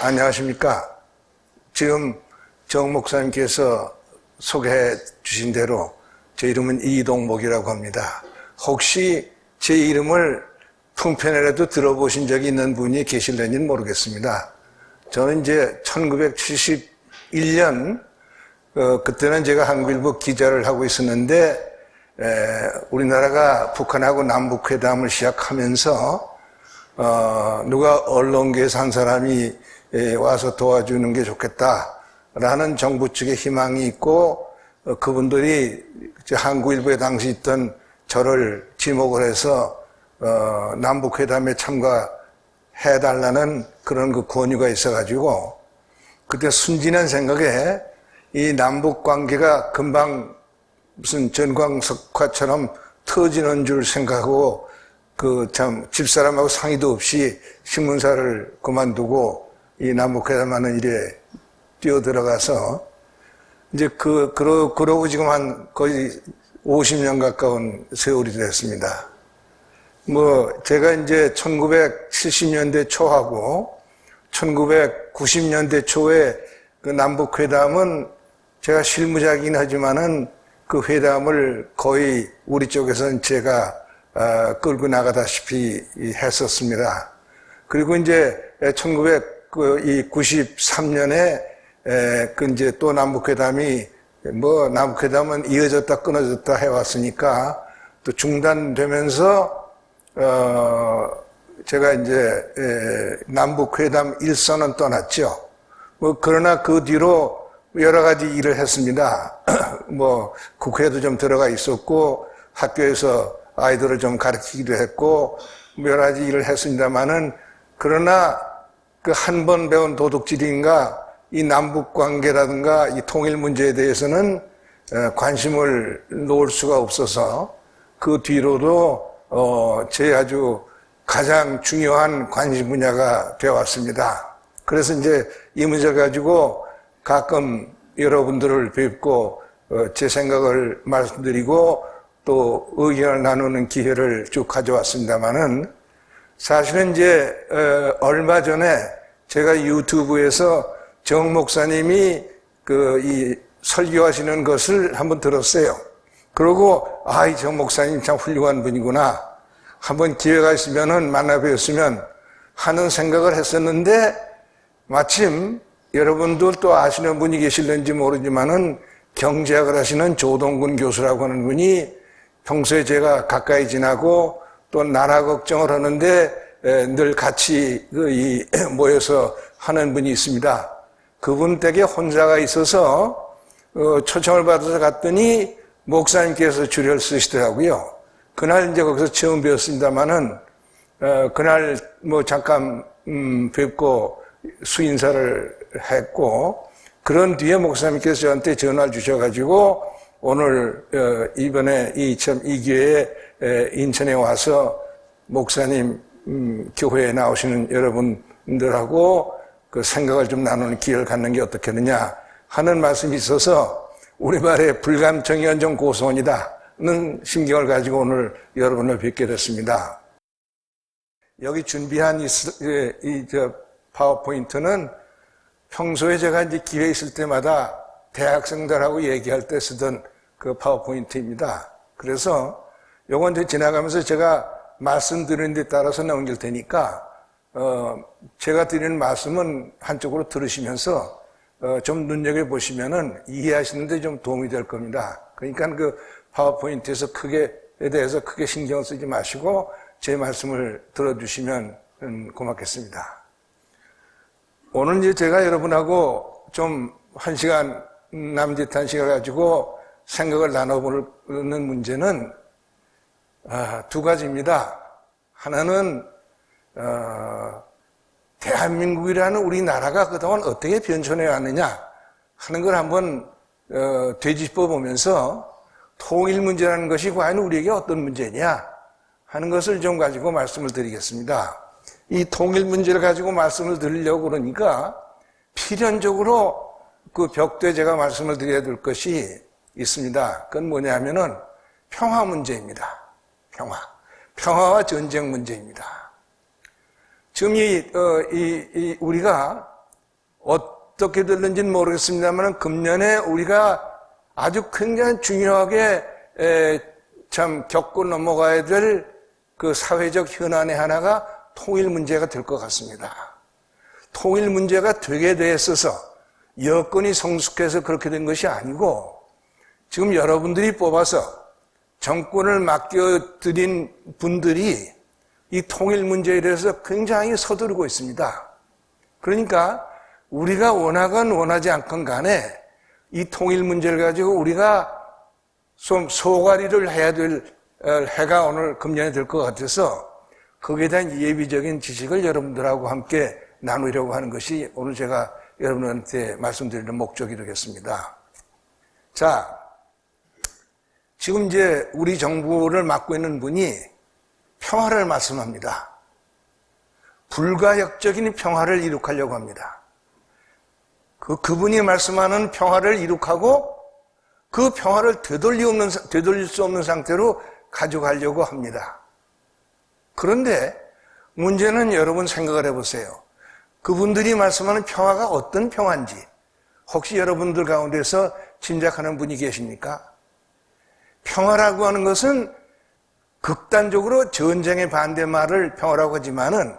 안녕하십니까. 지금 정 목사님께서 소개해 주신 대로 제 이름은 이동목이라고 합니다. 혹시 제 이름을 풍편이라도 들어보신 적이 있는 분이 계실는지는 모르겠습니다. 저는 이제 1971년 그때는 제가 한국일보 기자를 하고 있었는데 우리나라가 북한하고 남북회담을 시작하면서 누가 언론계에서 한 사람이 와서 도와주는 게 좋겠다라는 정부 측의 희망이 있고 그분들이 한국일보에 당시 있던 저를 지목을 해서 남북회담에 참가해달라는 그런 그 권유가 있어가지고 그때 순진한 생각에 이 남북관계가 금방 무슨 전광석화처럼 터지는 줄 생각하고 집사람하고 상의도 없이 신문사를 그만두고 이 남북회담하는 일에 뛰어들어가서 이제 그러고 지금 한 거의 50년 가까운 세월이 됐습니다. 제가 이제 1970년대 초하고 1990년대 초에 그 남북회담은 제가 실무자이긴 하지만은 그 회담을 거의 우리 쪽에서는 제가 끌고 나가다시피 했었습니다. 그리고 이제 1993년에 이제 또 남북회담이 남북회담은 이어졌다 끊어졌다 해왔으니까 또 중단되면서 제가 이제 남북회담 일선은 떠났죠. 그러나 그 뒤로 여러 가지 일을 했습니다. 국회에도 좀 들어가 있었고 학교에서 아이들을 좀 가르치기도 했고 여러 가지 일을 했습니다만은 그러나 그 한 번 배운 도둑질인가 이 남북 관계라든가 이 통일 문제에 대해서는 관심을 놓을 수가 없어서 그 뒤로도 제 아주 가장 중요한 관심 분야가 되어왔습니다. 그래서 이제 이 문제 가지고 가끔 여러분들을 뵙고 제 생각을 말씀드리고 또 의견을 나누는 기회를 쭉 가져왔습니다만은 사실은 이제 얼마 전에 제가 유튜브에서 정 목사님이 이 설교하시는 것을 한번 들었어요. 그러고 이 정 목사님 참 훌륭한 분이구나. 한번 기회가 있으면은 만나 뵈었으면 하는 생각을 했었는데 마침 여러분들 또 아시는 분이 계실는지 모르지만은 경제학을 하시는 조동근 교수라고 하는 분이 평소에 제가 가까이 지나고 또 나라 걱정을 하는데 늘 같이 모여서 하는 분이 있습니다. 그분 댁에 혼자가 있어서 초청을 받아서 갔더니 목사님께서 주례를 쓰시더라고요. 그날 이제 거기서 처음 뵈었습니다만은 그날 잠깐 뵙고 수인사를 했고 그런 뒤에 목사님께서 저한테 전화를 주셔가지고 오늘 이번에 이 기회에 인천에 와서 목사님 교회에 나오시는 여러분들하고 그 생각을 좀 나누는 기회를 갖는 게 어떻겠느냐 하는 말씀이 있어서 우리말에 불감청이언정 고소원이다는 심경을 가지고 오늘 여러분을 뵙게 됐습니다. 여기 준비한 이 파워포인트는 평소에 제가 이제 기회 있을 때마다 대학생들하고 얘기할 때 쓰던 그 파워포인트입니다. 그래서 요건 이제 지나가면서 제가 말씀드리는 데 따라서 넘길 테니까 제가 드리는 말씀은 한쪽으로 들으시면서 좀 눈여겨보시면은 이해하시는데 좀 도움이 될 겁니다. 그러니까 그 파워포인트에서 대해서 크게 신경 쓰지 마시고 제 말씀을 들어주시면 고맙겠습니다. 오늘 이제 제가 여러분하고 좀 1시간 남짓한 시간 가지고 생각을 나눠보는 문제는 두 가지입니다. 하나는 대한민국이라는 우리나라가 그동안 어떻게 변천해 왔느냐 하는 걸 한번 되짚어 보면서 통일 문제라는 것이 과연 우리에게 어떤 문제냐 하는 것을 좀 가지고 말씀을 드리겠습니다. 이 통일 문제를 가지고 말씀을 드리려고 그러니까 필연적으로 그 벽대에 제가 말씀을 드려야 될 것이 있습니다. 그건 뭐냐면은 평화 문제입니다. 평화와 전쟁 문제입니다. 지금 우리가 어떻게 될는지는 모르겠습니다만 금년에 우리가 아주 굉장히 중요하게 참 겪고 넘어가야 될 그 사회적 현안의 하나가 통일 문제가 될 것 같습니다. 통일 문제가 되게 돼 있어서 여건이 성숙해서 그렇게 된 것이 아니고 지금 여러분들이 뽑아서 정권을 맡겨드린 분들이 이 통일 문제에 대해서 굉장히 서두르고 있습니다. 그러니까 우리가 원하건 원하지 않건 간에 이 통일 문제를 가지고 우리가 좀 소가리를 해야 될 해가 오늘 금년에 될 것 같아서 거기에 대한 예비적인 지식을 여러분들하고 함께 나누려고 하는 것이 오늘 제가 여러분한테 말씀드리는 목적이 되겠습니다. 자, 지금 이제 우리 정부를 맡고 있는 분이 평화를 말씀합니다. 불가역적인 평화를 이룩하려고 합니다. 그분이 말씀하는 평화를 이룩하고 그 평화를 되돌릴 수 없는 상태로 가져가려고 합니다. 그런데 문제는 여러분 생각을 해보세요. 그분들이 말씀하는 평화가 어떤 평화인지 혹시 여러분들 가운데서 짐작하는 분이 계십니까? 평화라고 하는 것은 극단적으로 전쟁에 반대 말을 평화라고 하지만은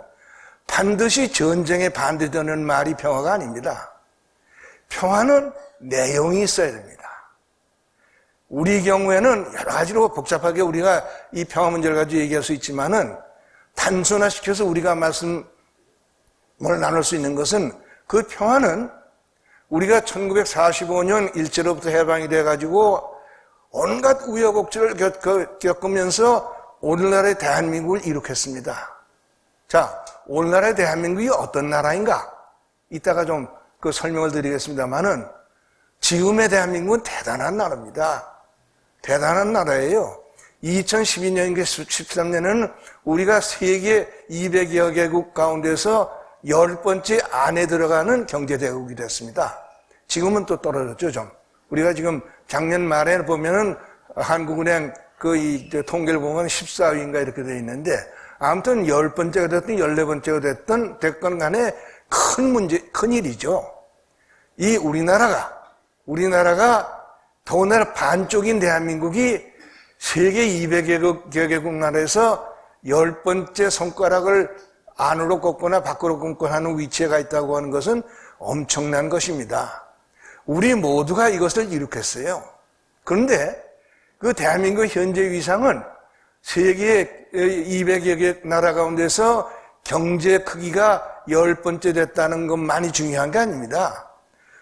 반드시 전쟁에 반대되는 말이 평화가 아닙니다. 평화는 내용이 있어야 됩니다. 우리 경우에는 여러 가지로 복잡하게 우리가 이 평화 문제를 가지고 얘기할 수 있지만은 단순화시켜서 우리가 말씀을 나눌 수 있는 것은 그 평화는 우리가 1945년 일제로부터 해방이 돼가지고 온갖 우여곡절을 겪으면서 오늘날의 대한민국을 이룩했습니다. 자, 오늘날의 대한민국이 어떤 나라인가? 이따가 좀 그 설명을 드리겠습니다만은 지금의 대한민국은 대단한 나라입니다. 대단한 나라예요. 2012년인가 13년에는 우리가 세계 200여 개국 가운데서 10번째 안에 들어가는 경제대국이 됐습니다. 지금은 또 떨어졌죠, 좀. 우리가 지금 작년 말에 보면은 한국은행 통계를 보면 14위인가 이렇게 되어 있는데 아무튼 10번째가 됐든 14번째가 됐건 간에 큰 일이죠. 이 우리나라가 더군다나 반쪽인 대한민국이 세계 200여 개국 나라에서 10번째 손가락을 안으로 꽂거나 밖으로 꽂거나 하는 위치에 가 있다고 하는 것은 엄청난 것입니다. 우리 모두가 이것을 이룩했어요. 그런데 그 대한민국 현재 위상은 세계 200여 개 나라 가운데서 경제 크기가 10번째 됐다는 것만이 중요한 게 아닙니다.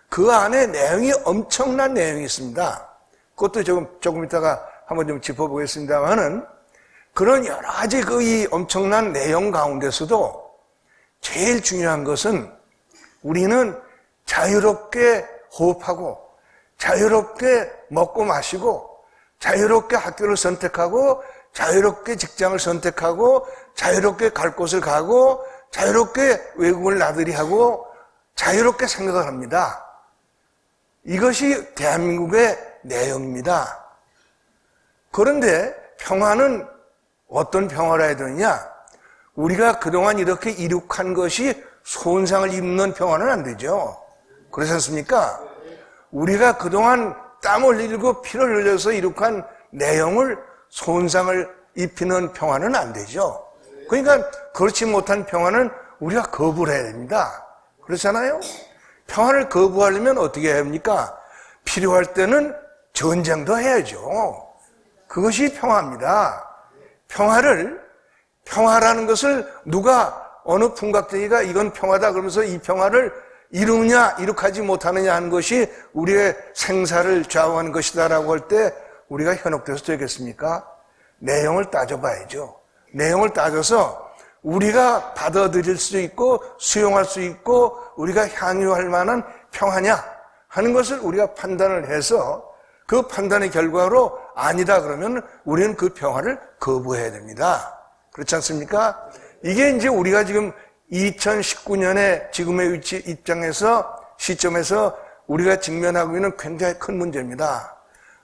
그 안에 내용이 엄청난 내용이 있습니다. 그것도 조금 이따가 한번 좀 짚어보겠습니다만은 그런 여러 가지 이 엄청난 내용 가운데서도 제일 중요한 것은 우리는 자유롭게 호흡하고 자유롭게 먹고 마시고 자유롭게 학교를 선택하고 자유롭게 직장을 선택하고 자유롭게 갈 곳을 가고 자유롭게 외국을 나들이 하고 자유롭게 생각을 합니다. 이것이 대한민국의 내용입니다. 그런데 평화는 어떤 평화라 해야 되느냐? 우리가 그동안 이렇게 이룩한 것이 손상을 입는 평화는 안 되죠. 그렇지 않습니까? 우리가 그동안 땀을 흘리고 피를 흘려서 이룩한 내용을 손상을 입히는 평화는 안 되죠. 그러니까 그렇지 못한 평화는 우리가 거부를 해야 됩니다. 그렇잖아요? 평화를 거부하려면 어떻게 해야 합니까? 필요할 때는 전쟁도 해야죠. 그것이 평화입니다. 평화라는 것을 누가 어느 풍각쟁이가 이건 평화다 그러면서 이 평화를 이루느냐 이룩하지 못하느냐 하는 것이 우리의 생사를 좌우하는 것이다라고 할 때 우리가 현혹돼서 되겠습니까? 내용을 따져봐야죠. 내용을 따져서 우리가 받아들일 수 있고 수용할 수 있고 우리가 향유할 만한 평화냐 하는 것을 우리가 판단을 해서 그 판단의 결과로 아니다 그러면 우리는 그 평화를 거부해야 됩니다. 그렇지 않습니까? 이게 이제 우리가 지금 2019년에 지금의 시점에서 우리가 직면하고 있는 굉장히 큰 문제입니다.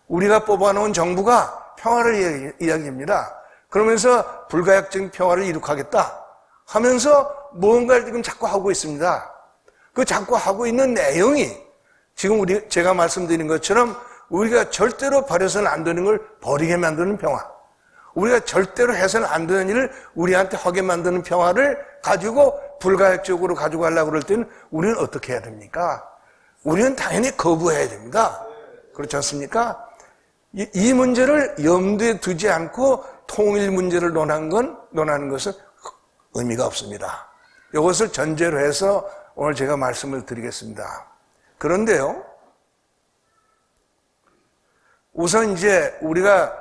우리가 뽑아놓은 정부가 평화를 이야기합니다. 그러면서 불가역적인 평화를 이룩하겠다 하면서 무언가를 지금 자꾸 하고 있습니다. 그 자꾸 하고 있는 내용이 지금 제가 말씀드린 것처럼 우리가 절대로 버려서는 안 되는 걸 버리게 만드는 평화, 우리가 절대로 해서는 안 되는 일을 우리한테 하게 만드는 평화를 가지고 불가역적으로 가지고 가려고 그럴 때는 우리는 어떻게 해야 됩니까? 우리는 당연히 거부해야 됩니다. 그렇지 않습니까? 이 문제를 염두에 두지 않고 통일 문제를 논하는 것은 의미가 없습니다. 이것을 전제로 해서 오늘 제가 말씀을 드리겠습니다. 그런데요, 우선 이제 우리가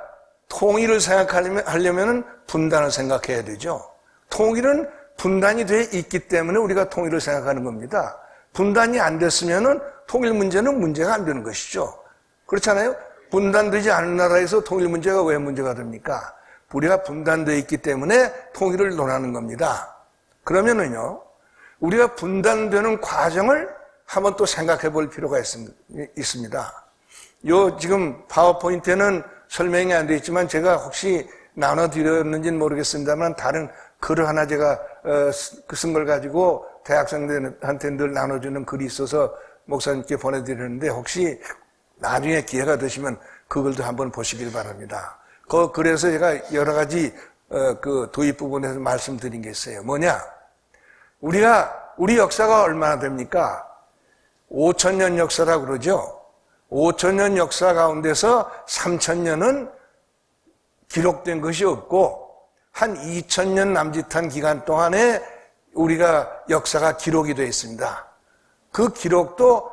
통일을 생각하려면 분단을 생각해야 되죠. 통일은 분단이 돼 있기 때문에 우리가 통일을 생각하는 겁니다. 분단이 안 됐으면 통일 문제는 문제가 안 되는 것이죠. 그렇잖아요? 분단되지 않은 나라에서 통일 문제가 왜 문제가 됩니까? 우리가 분단되어 있기 때문에 통일을 논하는 겁니다. 그러면은요, 우리가 분단되는 과정을 한번 또 생각해 볼 필요가 있습니다. 지금 파워포인트에는 설명이 안 되어 있지만 제가 혹시 나눠드렸는지는 모르겠습니다만 다른 글을 하나 제가 쓴 걸 가지고 대학생들한테 늘 나눠주는 글이 있어서 목사님께 보내드렸는데 혹시 나중에 기회가 되시면 그 글도 한번 보시길 바랍니다. 그래서 제가 여러 가지 그 도입 부분에서 말씀드린 게 있어요. 뭐냐? 우리 역사가 얼마나 됩니까? 5,000년 역사라고 그러죠. 5,000년 역사 가운데서 3,000년은 기록된 것이 없고 한 2,000년 남짓한 기간 동안에 우리가 역사가 기록이 되어 있습니다. 그 기록도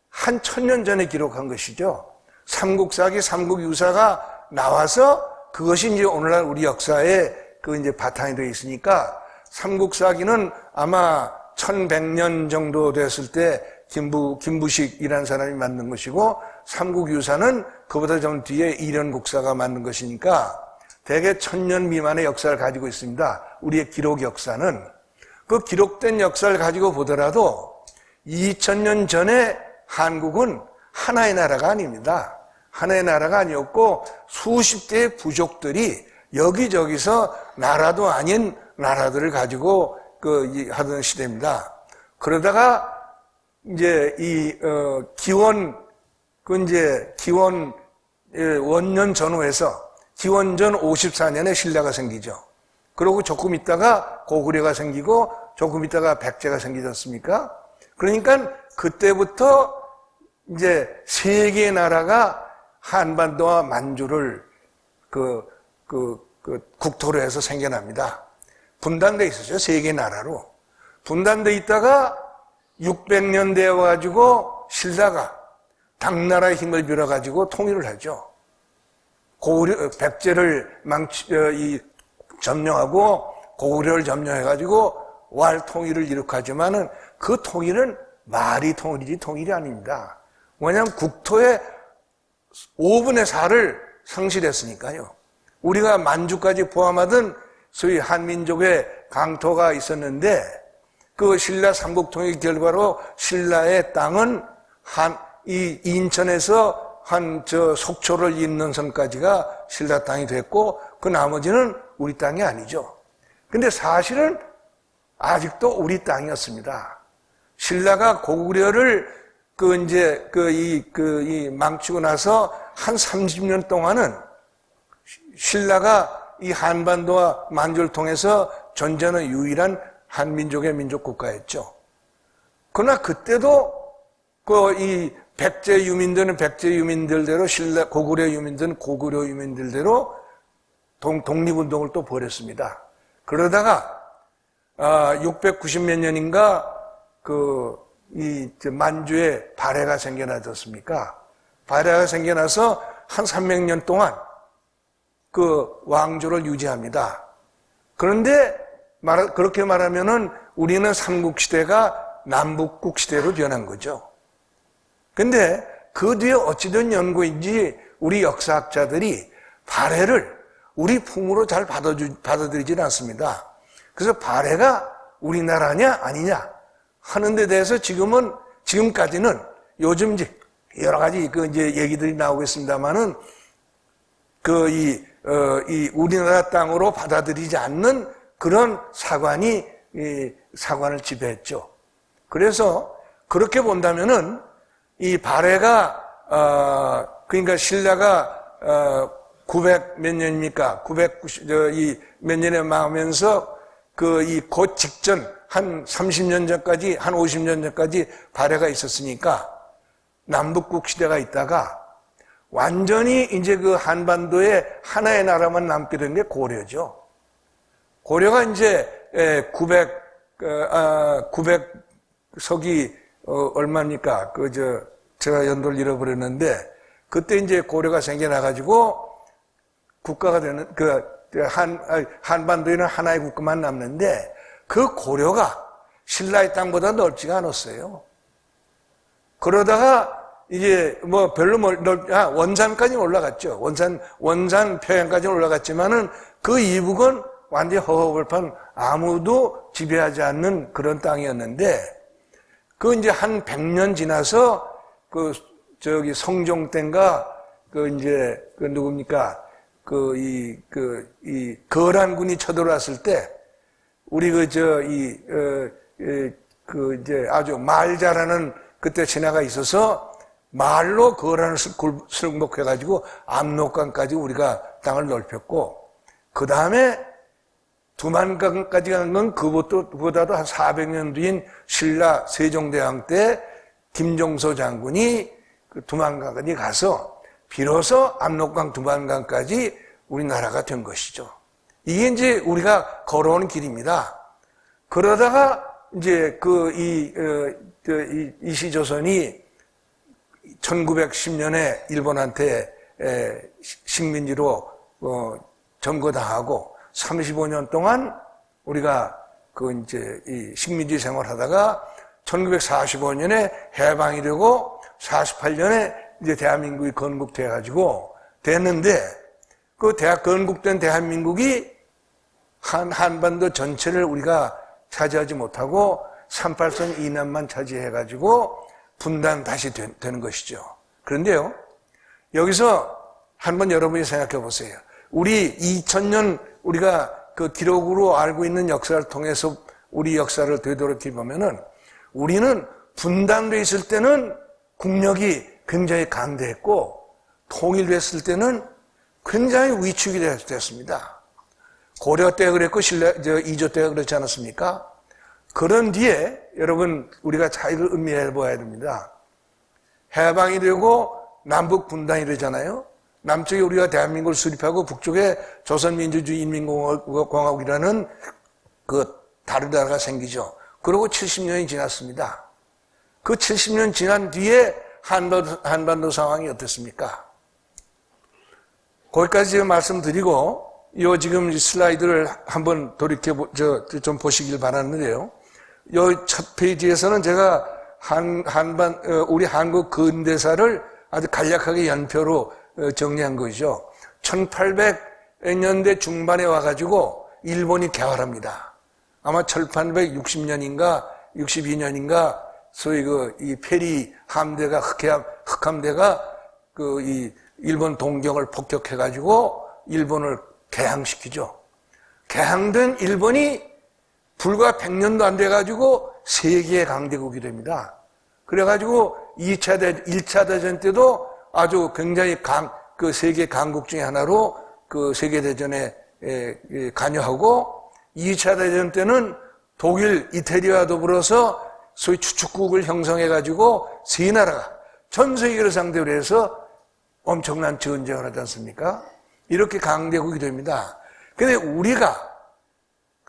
한 1,000년 전에 기록한 것이죠. 삼국사기, 삼국유사가 나와서 그것이 이제 오늘날 우리 역사의 그 이제 바탕이 되어 있으니까 삼국사기는 아마 1100년 정도 됐을 때 김부식이라는 사람이 만든 것이고 삼국유사는 그보다 좀 뒤에 이련국사가 만든 것이니까 대개 1000년 미만의 역사를 가지고 있습니다. 우리의 기록 역사는. 그 기록된 역사를 가지고 보더라도 2000년 전에 한국은 하나의 나라가 아닙니다. 하나의 나라가 아니었고 수십 개의 부족들이 여기저기서 나라도 아닌 나라들을 가지고 하던 시대입니다. 그러다가 이제 기원 원년 전후에서 기원전 54년에 신라가 생기죠. 그리고 조금 있다가 고구려가 생기고 조금 있다가 백제가 생기지 않습니까? 그러니까 그때부터 이제 세 개의 나라가 한반도와 만주를 국토로 해서 생겨납니다. 분단돼 있었죠. 세 개의 나라로. 분단돼 있다가 600년 되어가지고 신라가 당나라의 힘을 빌어가지고 통일을 하죠. 백제를 점령하고 고구려를 점령해가지고 왈 통일을 이룩하지만은 그 통일은 말이 통일이지 통일이 아닙니다. 왜냐하면 국토의 5분의 4를 상실했으니까요. 우리가 만주까지 포함하던 소위 한민족의 강토가 있었는데 그 신라 삼국통일 결과로 신라의 땅은 이 인천에서 속초를 잇는 선까지가 신라 땅이 됐고 그 나머지는 우리 땅이 아니죠. 근데 사실은 아직도 우리 땅이었습니다. 신라가 고구려를 망치고 나서 한 30년 동안은 신라가 이 한반도와 만주를 통해서 존재하는 유일한 한민족의 민족 국가였죠. 그러나 그때도 이 백제 유민들은 백제 유민들대로 고구려 유민들은 고구려 유민들대로 독립운동을 또 벌였습니다. 그러다가 690몇 년인가 만주에 발해가 생겨나졌습니까? 발해가 생겨나서 한 300년 동안 그 왕조를 유지합니다. 그런데 그렇게 말하면은 우리는 삼국시대가 남북국 시대로 변한 거죠. 근데 그 뒤에 어찌된 연고인지 우리 역사학자들이 발해를 우리 품으로 잘 받아들이지는 않습니다. 그래서 발해가 우리나라냐 아니냐 하는 데 대해서 지금까지는 요즘 이제 여러 가지 이제 얘기들이 나오고 있습니다만은 우리나라 땅으로 받아들이지 않는 그런 사관을 지배했죠. 그래서 그렇게 본다면은 이 발해가 그러니까 신라가 900 몇 년입니까? 990 몇 년에 망하면서 이 곧 직전 한 30년 전까지 한 50년 전까지 발해가 있었으니까 남북국 시대가 있다가 완전히 이제 그 한반도에 하나의 나라만 남게 된 게 고려죠. 고려가 이제 900석이 얼마입니까? 제가 연도를 잃어버렸는데 그때 이제 고려가 생겨나가지고 국가가 되는 한반도에는 하나의 국가만 남는데 그 고려가 신라의 땅보다 넓지가 않았어요. 그러다가 이제 뭐 별로 원산까지 올라갔죠. 원산 평양까지 올라갔지만은 그 이북은 완전히 허허벌판 아무도 지배하지 않는 그런 땅이었는데 이제 한 100년 지나서 성종 때인가 이제 누굽니까? 이 거란군이 쳐들어왔을 때 우리 이제 아주 말 잘하는 그때 신하가 있어서 말로 거란을 승복해가지고 압록강까지 우리가 땅을 넓혔고 그 다음에 두만강까지 간 건 그보다도 한 400년 뒤인 신라 세종대왕 때 김종서 장군이 두만강까지 가서 비로소 압록강 두만강까지 우리나라가 된 것이죠. 이게 이제 우리가 걸어온 길입니다. 그러다가 이제 이시조선이 1910년에 일본한테 식민지로 점거당하고 35년 동안 우리가 이제 이 식민지 생활하다가 1945년에 해방이 되고 48년에 이제 대한민국이 건국돼가지고 됐는데 건국된 대한민국이 한반도 전체를 우리가 차지하지 못하고 38선 이남만 차지해가지고 분단 다시 되는 것이죠. 그런데요, 여기서 한번 여러분이 생각해 보세요. 우리 2000년 우리가 그 기록으로 알고 있는 역사를 통해서 우리 역사를 되돌이켜 보면은 우리는 분단돼 있을 때는 국력이 굉장히 강대했고 통일됐을 때는 굉장히 위축이 됐습니다. 고려 때 그랬고 이조 때 그렇지 않았습니까? 그런 뒤에 여러분 우리가 차이를 음미해 보아야 됩니다. 해방이 되고 남북 분단이 되잖아요. 남쪽에 우리가 대한민국을 수립하고 북쪽에 조선민주주의 인민공화국이라는 다른 나라가 생기죠. 그리고 70년이 지났습니다. 그 70년 지난 뒤에 한반도 상황이 어떻습니까? 거기까지 지금 말씀드리고 지금 슬라이드를 한번 좀 보시길 바랐는데요. 첫 페이지에서는 제가 우리 한국 근대사를 아주 간략하게 연표로 정리한 것이죠. 1800년대 중반에 와가지고 일본이 개활합니다. 아마 1860년인가 62년인가 소위 이 페리 함대가 흑함대가 이 일본 동경을 폭격해가지고 일본을 개항시키죠. 개항된 일본이 불과 100년도 안 돼가지고 세계의 강대국이 됩니다. 그래가지고 1차 대전 때도 아주 굉장히 세계 강국 중에 하나로 세계대전에 관여하고 2차 대전 때는 독일, 이태리와 더불어서 소위 추축국을 형성해가지고 세 나라가 전 세계를 상대로 해서 엄청난 전쟁을 하지 않습니까? 이렇게 강대국이 됩니다. 근데 우리가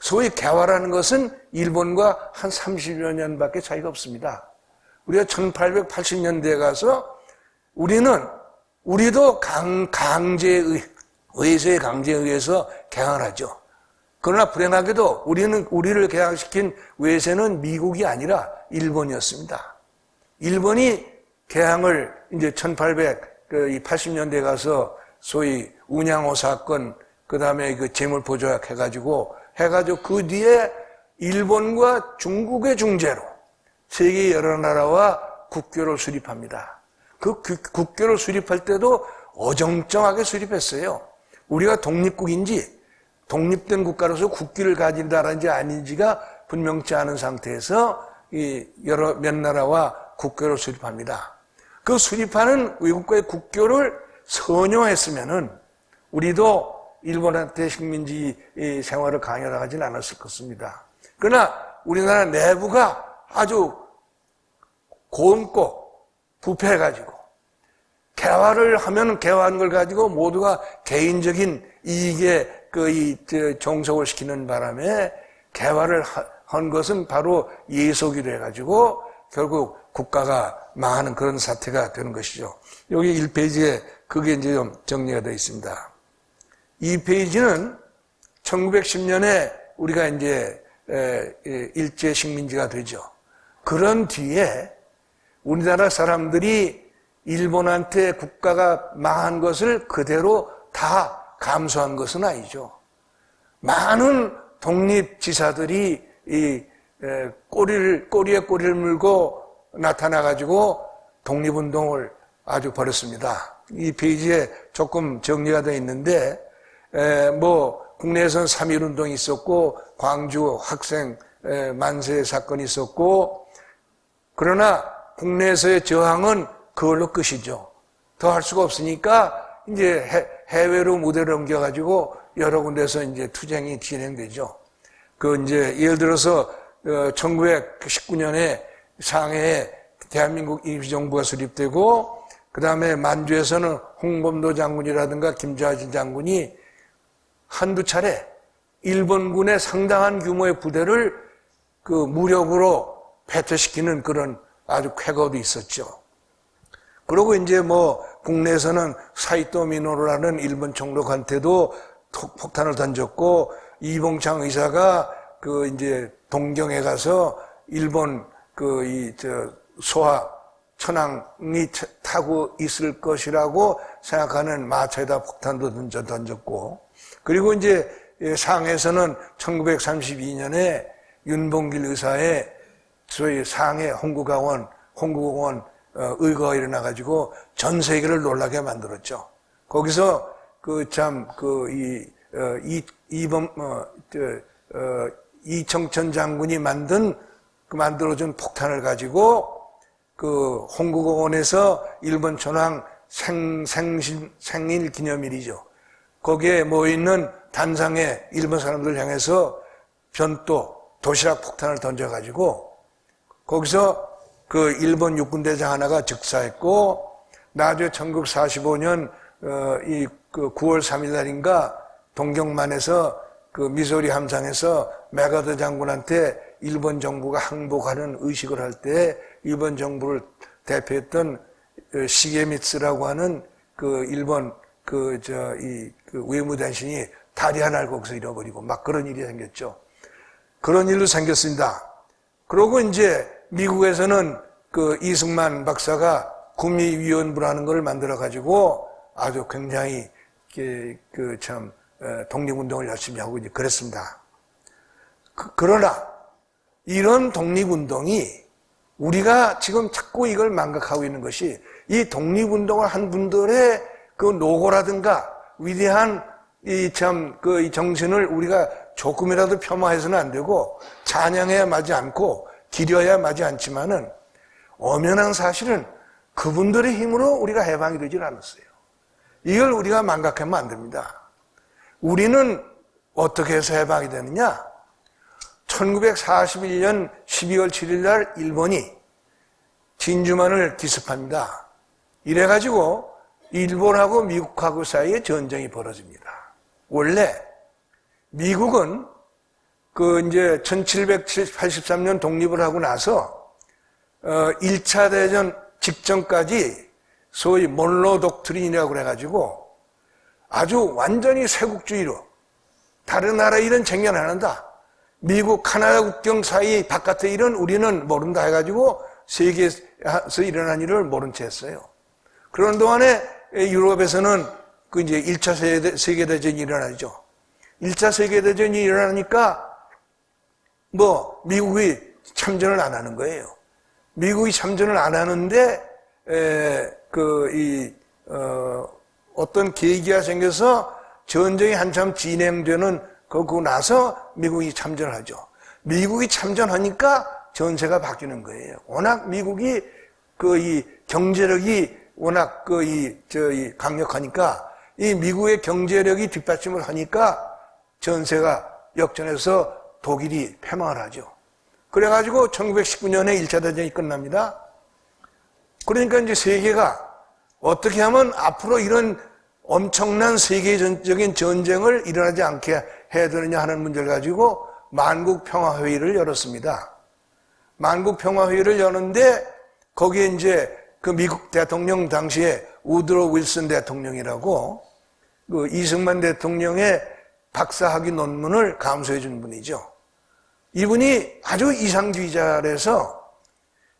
소위 개화라는 것은 일본과 한 30여 년밖에 차이가 없습니다. 우리가 1880년대에 가서 우리도 외세의 강제에 의해서 개항을 하죠. 그러나 불행하게도 우리를 개항시킨 외세는 미국이 아니라 일본이었습니다. 일본이 개항을 이제 1880년대에 가서 소위 운양호 사건, 그 다음에 재물 보조약 해가지고 그 뒤에 일본과 중국의 중재로 세계 여러 나라와 국교를 수립합니다. 국교를 수립할 때도 어정쩡하게 수립했어요. 우리가 독립국인지 독립된 국가로서 국기를 가진다는지 아닌지가 분명치 않은 상태에서 여러 몇 나라와 국교를 수립합니다. 그 수립하는 외국과의 국교를 선용했으면은 우리도 일본한테 식민지 생활을 강요하지는 않았을 것입니다. 그러나 우리나라 내부가 아주 곪고 부패해가지고 개화를 하면 개화한 걸 가지고 모두가 개인적인 이익에 종속을 시키는 바람에 개화를 한 것은 바로 예속이 돼가지고 결국 국가가 망하는 그런 사태가 되는 것이죠. 여기 1페이지에 그게 이제 좀 정리가 되어 있습니다. 2페이지는 1910년에 우리가 이제 일제 식민지가 되죠. 그런 뒤에 우리나라 사람들이 일본한테 국가가 망한 것을 그대로 다 감수한 것은 아니죠. 많은 독립지사들이 꼬리에 꼬리를 물고 나타나가지고 독립운동을 아주 벌였습니다. 이 페이지에 조금 정리가 되어 있는데, 국내에서는 3.1운동이 있었고, 광주 학생 만세 사건이 있었고, 그러나 국내에서의 저항은 그걸로 끝이죠. 더 할 수가 없으니까 이제 해외로 무대를 옮겨가지고 여러 군데서 이제 투쟁이 진행되죠. 이제 예를 들어서 1919년에 상해에 대한민국 임시정부가 수립되고, 그 다음에 만주에서는 홍범도 장군이라든가 김좌진 장군이 한두 차례 일본군의 상당한 규모의 부대를 무력으로 패퇴시키는 그런 아주 쾌거도 있었죠. 그리고 이제 국내에서는 사이토 미노루라는 일본 총독한테도 폭탄을 던졌고, 이봉창 의사가 이제 동경에 가서 일본 소화 천황이 타고 있을 것이라고 생각하는 마차에다 폭탄도 던졌고, 그리고 이제 상해에서는 1932년에 윤봉길 의사의 소위 상해 홍구공원 의거가 일어나가지고 전 세계를 놀라게 만들었죠. 거기서 이청천 장군이 만들어준 폭탄을 가지고 홍구공원에서 일본 천황 생일 기념일이죠. 거기에 모여있는 단상에 일본 사람들 향해서 변또 도시락 폭탄을 던져가지고 거기서 일본 육군대장 하나가 즉사했고, 나중에 1945년 9월 3일 날인가 동경만에서 미소리 함상에서 메가더 장군한테 일본 정부가 항복하는 의식을 할 때 일본 정부를 대표했던 시게미츠라고 하는 일본 외무대신이 다리 하나를 거기서 잃어버리고 막 그런 일이 생겼죠. 그런 일도 생겼습니다. 그러고 이제 미국에서는 이승만 박사가 구미위원부라는 걸 만들어가지고 아주 굉장히 독립운동을 열심히 하고 이제 그랬습니다. 그러나 이런 독립운동이 우리가 지금 자꾸 이걸 망각하고 있는 것이, 이 독립운동을 한 분들의 노고라든가 위대한 이 정신을 우리가 조금이라도 폄하해서는 안 되고 찬양해야 마지 않고 기려야 마지 않지만은 엄연한 사실은 그분들의 힘으로 우리가 해방이 되질 않았어요. 이걸 우리가 망각하면 안 됩니다. 우리는 어떻게 해서 해방이 되느냐? 1941년 12월 7일 날 일본이 진주만을 기습합니다. 이래가지고 일본하고 미국하고 사이에 전쟁이 벌어집니다. 원래 미국은 이제 1783년 독립을 하고 나서 1차 대전 직전까지 소위 몬로 독트린이라고 그래가지고 아주 완전히 세국주의로 다른 나라 일은 쟁여 안 한다. 미국, 카나다 국경 사이 바깥의 일은 우리는 모른다 해가지고 세계에서 일어난 일을 모른 채 했어요. 그런 동안에 유럽에서는 이제 1차 세계대전이 일어나죠. 1차 세계대전이 일어나니까 미국이 참전을 안 하는 거예요. 미국이 참전을 안 하는데 어떤 계기가 생겨서 전쟁이 한참 진행되는 그러고 나서 미국이 참전을 하죠. 미국이 참전하니까 전세가 바뀌는 거예요. 워낙 미국이 이 경제력이 워낙 이 강력하니까 이 미국의 경제력이 뒷받침을 하니까 전세가 역전해서 독일이 패망을 하죠. 그래가지고 1919년에 1차 대전이 끝납니다. 그러니까 이제 세계가 어떻게 하면 앞으로 이런 엄청난 세계적인 전쟁을 일어나지 않게 해야 되느냐 하는 문제를 가지고 만국평화회의를 열었습니다. 만국평화회의를 여는데 거기에 이제 그 미국 대통령 당시에 우드로 윌슨 대통령이라고 그 이승만 대통령의 박사학위 논문을 감수해 준 분이죠. 이분이 아주 이상주의자라서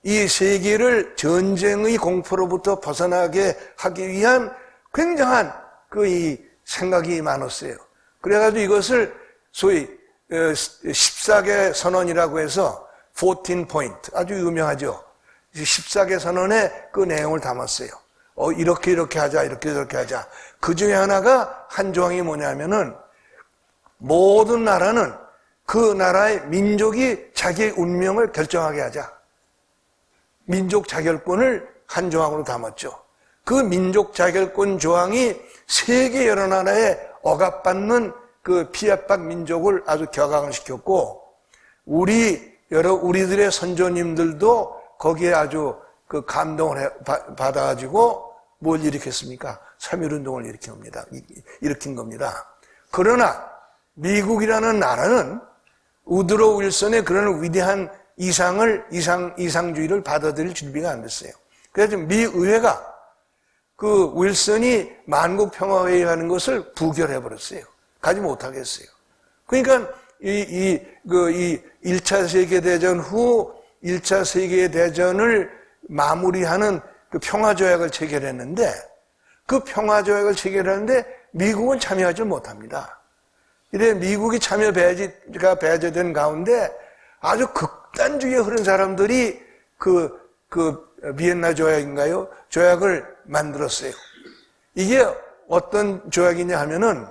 이 세계를 전쟁의 공포로부터 벗어나게 하기 위한 굉장한 이 생각이 많았어요. 그래가지고 이것을 소위 14개 선언이라고 해서 14포인트 아주 유명하죠. 14개 선언에 그 내용을 담았어요. 이렇게 하자, 이렇게 하자. 그 중에 하나가 한 조항이 뭐냐면은 모든 나라는 그 나라의 민족이 자기의 운명을 결정하게 하자. 민족 자결권을 한 조항으로 담았죠. 그 민족 자결권 조항이 세계 여러 나라에 억압받는 그 피압받 민족을 아주 격앙을 시켰고, 우리들의 선조님들도 거기에 아주 그 감동을 받아가지고 뭘 일으켰습니까? 3.1운동을 일으킨 겁니다. 그러나 미국이라는 나라는 우드로 윌슨의 그런 위대한 이상주의를 받아들일 준비가 안 됐어요. 그래서 미 의회가 그 윌슨이 만국평화회의 하는 것을 부결해버렸어요. 가지 못하게 했어요. 그러니까 이 1차 세계대전 후 1차 세계대전을 마무리하는 그 평화조약을 체결했는데 그 평화조약을 체결하는데 미국은 참여하지 못합니다. 이래 미국이 참여가 배제된 가운데 아주 극단주의에 흐른 사람들이 그 비엔나 조약인가요? 조약을 만들었어요. 이게 어떤 조약이냐 하면은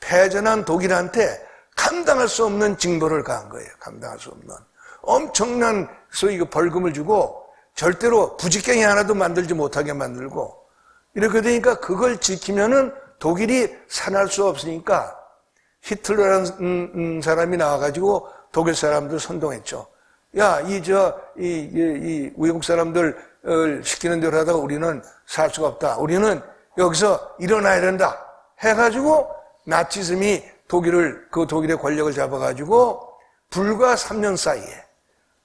패전한 독일한테 감당할 수 없는 징벌을 가한 거예요. 감당할 수 없는. 엄청난 소위 벌금을 주고 절대로 부직갱이 하나도 만들지 못하게 만들고 이렇게 되니까 그걸 지키면은 독일이 살아날 수 없으니까 히틀러라는 사람이 나와가지고 독일 사람들 선동했죠. 야, 이 외국 사람들 시키는 대로 하다가 우리는 살 수가 없다. 우리는 여기서 일어나야 된다. 해가지고 나치즘이 독일의 권력을 잡아가지고 불과 3년 사이에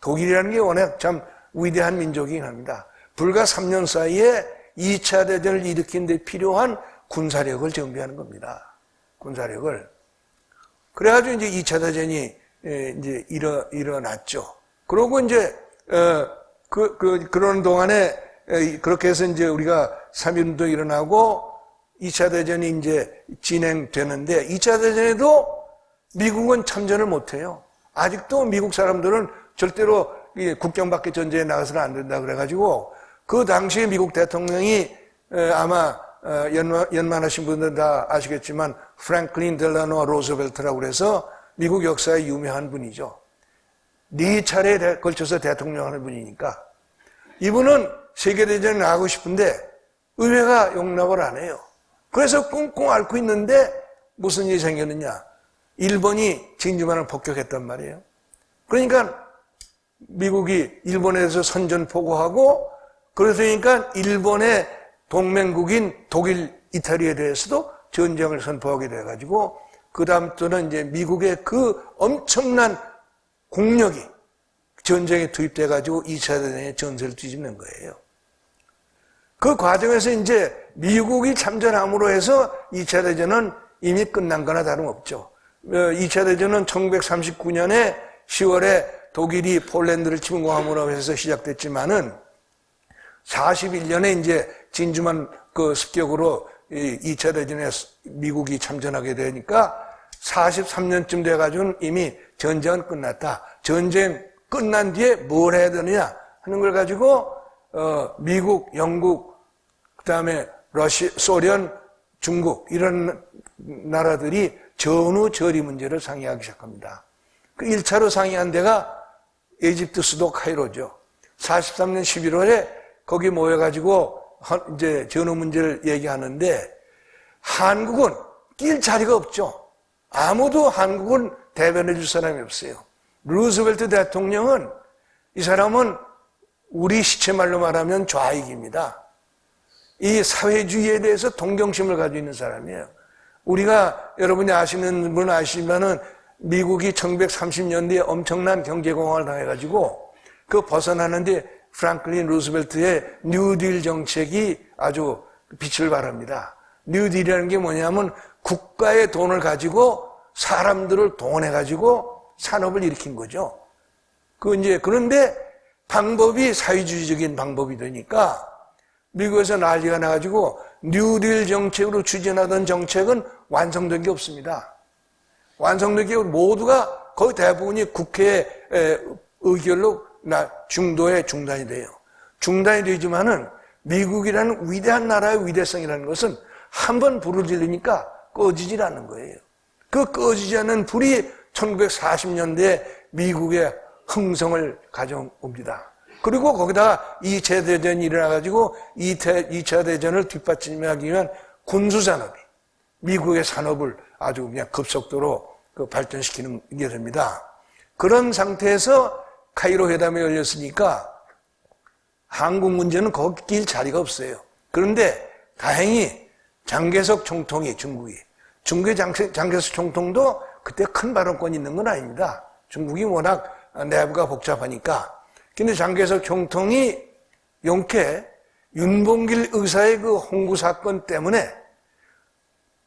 독일이라는 게 워낙 참 위대한 민족이긴 합니다. 불과 3년 사이에 2차 대전을 일으킨 데 필요한 군사력을 정비하는 겁니다. 군사력을. 그래가지고 이제 2차 대전이 이제 일어났죠. 그러고 이제, 그런 동안에, 그렇게 해서 이제 우리가 3.1운동이 일어나고 2차 대전이 이제 진행되는데 2차 대전에도 미국은 참전을 못해요. 아직도 미국 사람들은 절대로 국경 밖에 전쟁에 나가서는 안 된다 그래가지고 그 당시에 미국 대통령이 아마 연만하신 분들은 다 아시겠지만 프랭클린 델라노 로즈벨트라고 그래서 미국 역사에 유명한 분이죠. 4차례에 걸쳐서 대통령하는 분이니까 이분은 세계대전에 나가고 싶은데 의회가 용납을 안 해요. 그래서 꽁꽁 앓고 있는데 무슨 일이 생겼느냐. 일본이 진주만을 폭격했단 말이에요. 그러니까 미국이 일본에 대해서 선전포고하고 그러니까 일본의 동맹국인 독일, 이탈리아에 대해서도 전쟁을 선포하게 돼가지고 그 다음부터는 이제 미국의 그 엄청난 국력이 전쟁에 투입돼가지고 2차 대전에 전세를 뒤집는 거예요. 그 과정에서 이제 미국이 참전함으로 해서 2차 대전은 이미 끝난 거나 다름없죠. 2차 대전은 1939년에 10월에 독일이 폴란드를 침공함으로 해서 시작됐지만은 41년에 이제 진주만 그 습격으로 2차 대전에 미국이 참전하게 되니까 43년쯤 돼가지고는 이미 전쟁은 끝났다. 전쟁 끝난 뒤에 뭘 해야 되느냐 하는 걸 가지고 미국, 영국, 그다음에 러시아, 소련, 중국 이런 나라들이 전후 처리 문제를 상의하기 시작합니다. 그 1차로 상의한 데가 이집트 수도 카이로죠. 43년 11월에 거기 모여가지고 이제 전후 문제를 얘기하는데 한국은 낄 자리가 없죠. 아무도 한국은 대변해 줄 사람이 없어요. 루즈벨트 대통령은 이 사람은 우리 시체말로 말하면 좌익입니다. 이 사회주의에 대해서 동경심을 가지고 있는 사람이에요. 우리가 여러분이 아시는 분은 아시지만은 미국이 1930년대에 엄청난 경제공황을 당해가지고 그 벗어나는데 프랑클린 루즈벨트의 뉴딜 정책이 아주 빛을 발합니다. 뉴딜이라는 게 뭐냐면 국가의 돈을 가지고 사람들을 동원해가지고 산업을 일으킨 거죠. 그런데 방법이 사회주의적인 방법이 되니까 미국에서 난리가 나가지고 뉴딜 정책으로 추진하던 정책은 완성된 게 없습니다. 완성된 게 모두가 거의 대부분이 국회의 의결로 중도에 중단이 돼요. 중단이 되지만은 미국이라는 위대한 나라의 위대성이라는 것은 한번 불을 지르니까 꺼지질 않는 거예요. 그 꺼지지 않는 불이 1940년대에 미국의 흥성을 가져옵니다. 그리고 거기다가 2차 대전이 일어나가지고 2차 대전을 뒷받침하기 위한 군수산업이 미국의 산업을 아주 그냥 급속도로 발전시키는 게 됩니다. 그런 상태에서 카이로 회담이 열렸으니까 한국 문제는 거기 낄 자리가 없어요. 그런데 다행히 장개석 총통이 중국의 장개석 총통도 그때 큰 발언권이 있는 건 아닙니다. 중국이 워낙 내부가 복잡하니까. 근데 장개석 총통이 용케 윤봉길 의사의 그 홍구 사건 때문에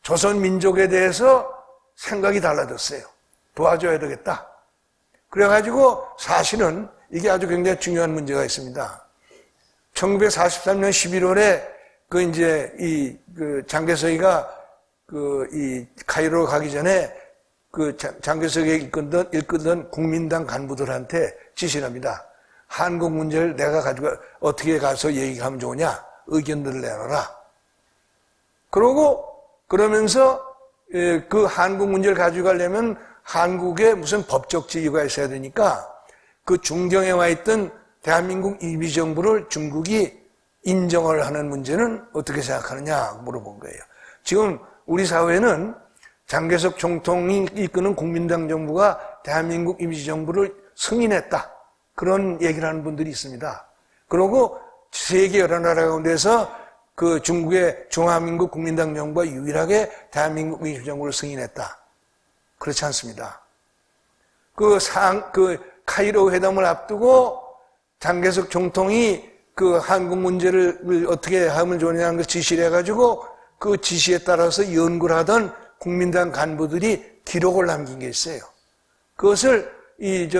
조선 민족에 대해서 생각이 달라졌어요. 도와줘야 되겠다. 그래가지고 사실은 이게 아주 굉장히 중요한 문제가 있습니다. 1943년 11월에 장개석이가 이 카이로 가기 전에 장개석이 이끌던 국민당 간부들한테 지시를 합니다. 한국 문제를 내가 가지고 어떻게 가서 얘기하면 좋으냐? 의견들을 내놔라. 그러면서 그 한국 문제를 가지고 가려면 한국에 무슨 법적 지위가 있어야 되니까 그 중경에 와 있던 대한민국 임시정부를 중국이 인정을 하는 문제는 어떻게 생각하느냐 물어본 거예요. 지금 우리 사회는 장개석 총통이 이끄는 국민당 정부가 대한민국 임시정부를 승인했다. 그런 얘기를 하는 분들이 있습니다. 그리고 세계 여러 나라 가운데서 그 중국의 중화민국 국민당 정부가 유일하게 대한민국 임시정부를 승인했다. 그렇지 않습니다. 카이로 회담을 앞두고 장개석 총통이 그 한국 문제를 어떻게 하면 좋냐는 걸 지시를 해가지고 그 지시에 따라서 연구를 하던 국민당 간부들이 기록을 남긴 게 있어요. 그것을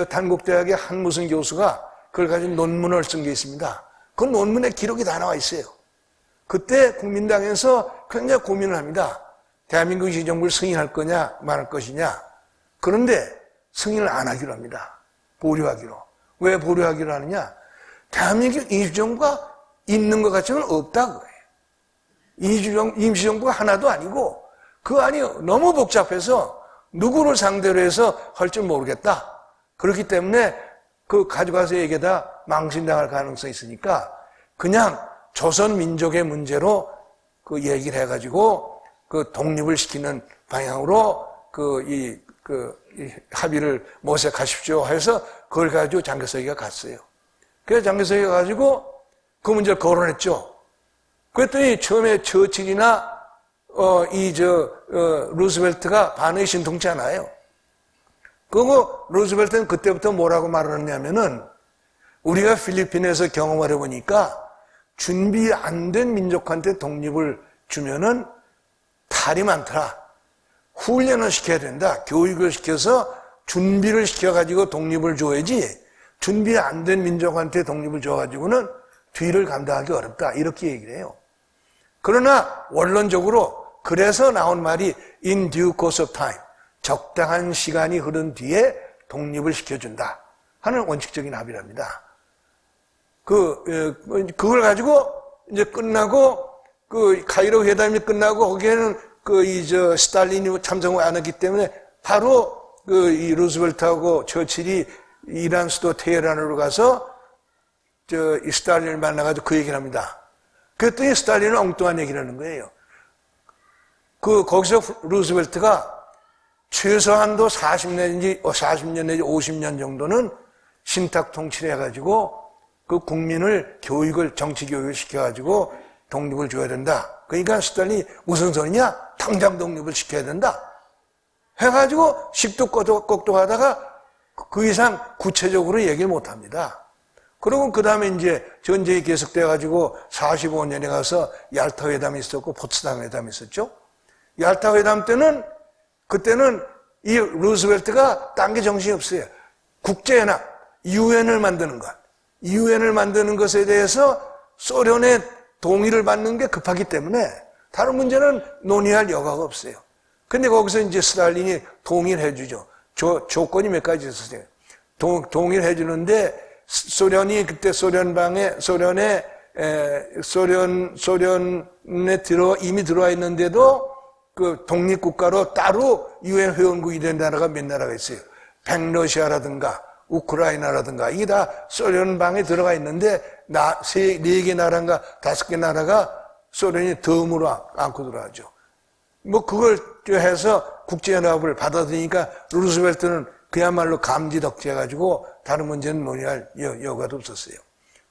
단국대학의 한무승 교수가 그걸 가지고 논문을 쓴 게 있습니다. 그 논문에 기록이 다 나와 있어요. 그때 국민당에서 굉장히 고민을 합니다. 대한민국 임시정부를 승인할 거냐 말할 것이냐. 그런데 승인을 안 하기로 합니다. 보류하기로. 왜 보류하기로 하느냐? 대한민국 임시정부가 있는 것 같지는 없다 그거예요. 임시정부가 하나도 아니고 그 안이 너무 복잡해서 누구를 상대로 해서 할 줄 모르겠다. 그렇기 때문에 그 가져가서 얘기하다 망신당할 가능성이 있으니까 그냥 조선 민족의 문제로 그 얘기를 해가지고 그 독립을 시키는 방향으로 합의를 모색하십시오 해서 그걸 가지고 장개석이가 갔어요. 그래서 장개석이가 가지고 그 문제를 거론했죠. 그랬더니 처음에 처칠이나 루즈벨트가 반응이 신통치 않아요. 그리고 루즈벨트는 그때부터 뭐라고 말을 했냐면은 우리가 필리핀에서 경험을 해보니까 준비 안 된 민족한테 독립을 주면은 탈이 많더라. 훈련을 시켜야 된다. 교육을 시켜서 준비를 시켜가지고 독립을 줘야지 준비 안 된 민족한테 독립을 줘가지고는 뒤를 감당하기 어렵다. 이렇게 얘기를 해요. 그러나 원론적으로 그래서 나온 말이 in due course of time. 적당한 시간이 흐른 뒤에 독립을 시켜준다 하는 원칙적인 합의랍니다. 그걸 가지고 이제 끝나고 카이로 회담이 끝나고 거기에는 스탈린이 참석을 안 했기 때문에 바로 이 루즈벨트하고 처칠이 이란 수도 테헤란으로 가서 이 스탈린을 만나가지고 그 얘기를 합니다. 그랬더니 스탈린은 엉뚱한 얘기를 하는 거예요. 거기서 루스벨트가 최소한도 40년 내지 50년 정도는 신탁 통치를 해가지고 그 국민을 정치 교육을 시켜가지고 독립을 줘야 된다. 그러니까 스탈린이 무슨 소리냐? 당장 독립을 시켜야 된다. 해가지고 식도꼭독 하다가 그 이상 구체적으로 얘기를 못 합니다. 그리고 그 다음에 이제 전쟁이 계속돼가지고 45년에 가서 얄타 회담이 있었고 포츠담 회담이 있었죠. 얄타 회담 때는 그때는 이 루스벨트가 딴 게 정신이 없어요. 국제연합, 유엔을 만드는 것. 유엔을 만드는 것에 대해서 소련의 동의를 받는 게 급하기 때문에 다른 문제는 논의할 여가가 없어요. 근데 거기서 이제 스탈린이 동의를 해주죠. 조건이 몇 가지 있었어요. 동의를 해주는데 소련이 그때 소련에 이미 들어와 있는데도 그 독립국가로 따로 유엔 회원국이 된 나라가 몇 나라가 있어요. 백러시아라든가 우크라이나라든가 이게 다 소련방에 들어가 있는데 네 개 나라인가 5개 나라가 소련이 덤으로 안고 들어가죠. 뭐 그걸 해서 국제연합을 받아들이니까 루스벨트는 그야말로 감지덕지해가지고 다른 문제는 논의할 여가도 없었어요.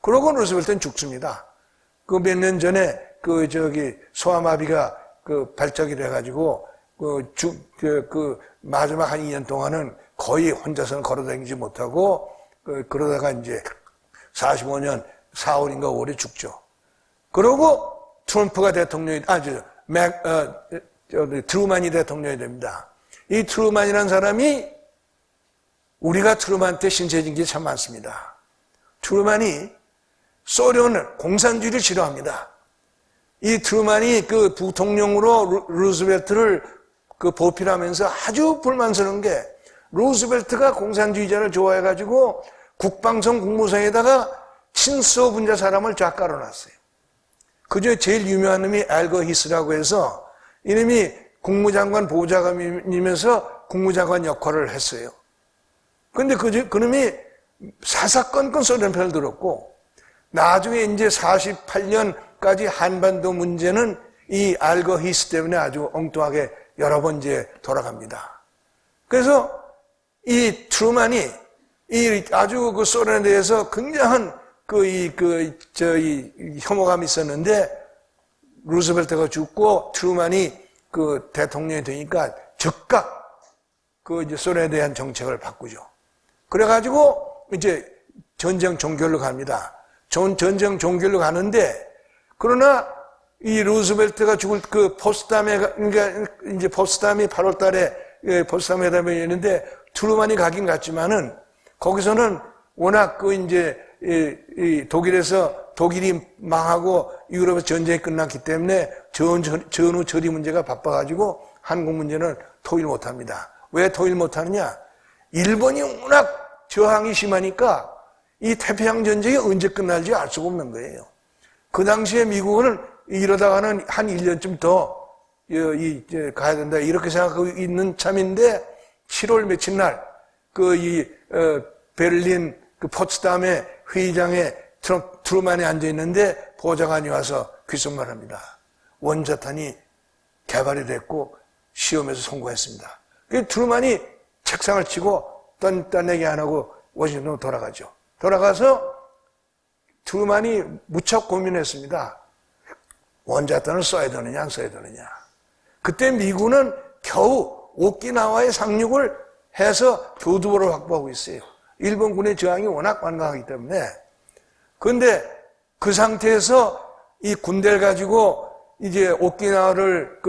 그러고 루스벨트는 죽습니다. 그 몇 년 전에 소아마비가 발작이 돼가지고 마지막 한 2년 동안은 거의 혼자서는 걸어다니지 못하고 그러다가 이제 45년 4월인가 5월에 죽죠. 그러고 트럼프가 트루만이 대통령이 됩니다. 이 트루만이라는 사람이 우리가 트루만 때 신세진 게 참 많습니다. 트루만이 소련을 공산주의를 싫어합니다. 이 트루만이 그 부통령으로 루스벨트를 보필하면서 아주 불만스러운 게 루스벨트가 공산주의자를 좋아해가지고 국방성 국무성에다가 친서 분자 사람을 쫙 깔아놨어요. 그중에 제일 유명한 놈이 알거 히스라고 해서 이놈이 국무장관 보좌관이면서 국무장관 역할을 했어요. 근데 그놈이 사사건건 소련 편을 들었고 나중에 이제 48년까지 한반도 문제는 이 알거 히스 때문에 아주 엉뚱하게 여러 번 이제 돌아갑니다. 그래서 이 트루만이 아주 그 소련에 대해서 굉장한 혐오감이 있었는데 루스벨트가 죽고 트루만이 대통령이 되니까 즉각 이제 소련에 대한 정책을 바꾸죠. 그래가지고 이제 전쟁 종결로 갑니다. 전쟁 종결로 가는데 그러나 이 루스벨트가 죽을 그러니까 이제 포츠담이 8월 달에 포츠담 회담이 있는데 트루만이 가긴 갔지만은 거기서는 워낙 독일에서 독일이 망하고 유럽에서 전쟁이 끝났기 때문에 전후 처리 문제가 바빠가지고 한국 문제는 토일 못합니다. 왜 토일 못하느냐? 일본이 워낙 저항이 심하니까 이 태평양 전쟁이 언제 끝날지 알 수가 없는 거예요. 그 당시에 미국은 이러다가는 한 1년쯤 더 가야 된다 이렇게 생각하고 있는 참인데 7월 며칠 날 베를린 포츠담의 회의장에 트루만이 앉아 있는데 보좌관이 와서 귓속말합니다. 원자탄이 개발이 됐고 시험에서 성공했습니다. 트루만이 책상을 치고 딴 얘기 안 하고 워싱턴으로 돌아가죠. 돌아가서 트루만이 무척 고민했습니다. 원자탄을 써야 되느냐 안 써야 되느냐. 그때 미군은 겨우 오키나와의 상륙을 해서 교두보를 확보하고 있어요. 일본군의 저항이 워낙 완강하기 때문에. 그런데 그 상태에서 이 군대를 가지고 이제 오키나와를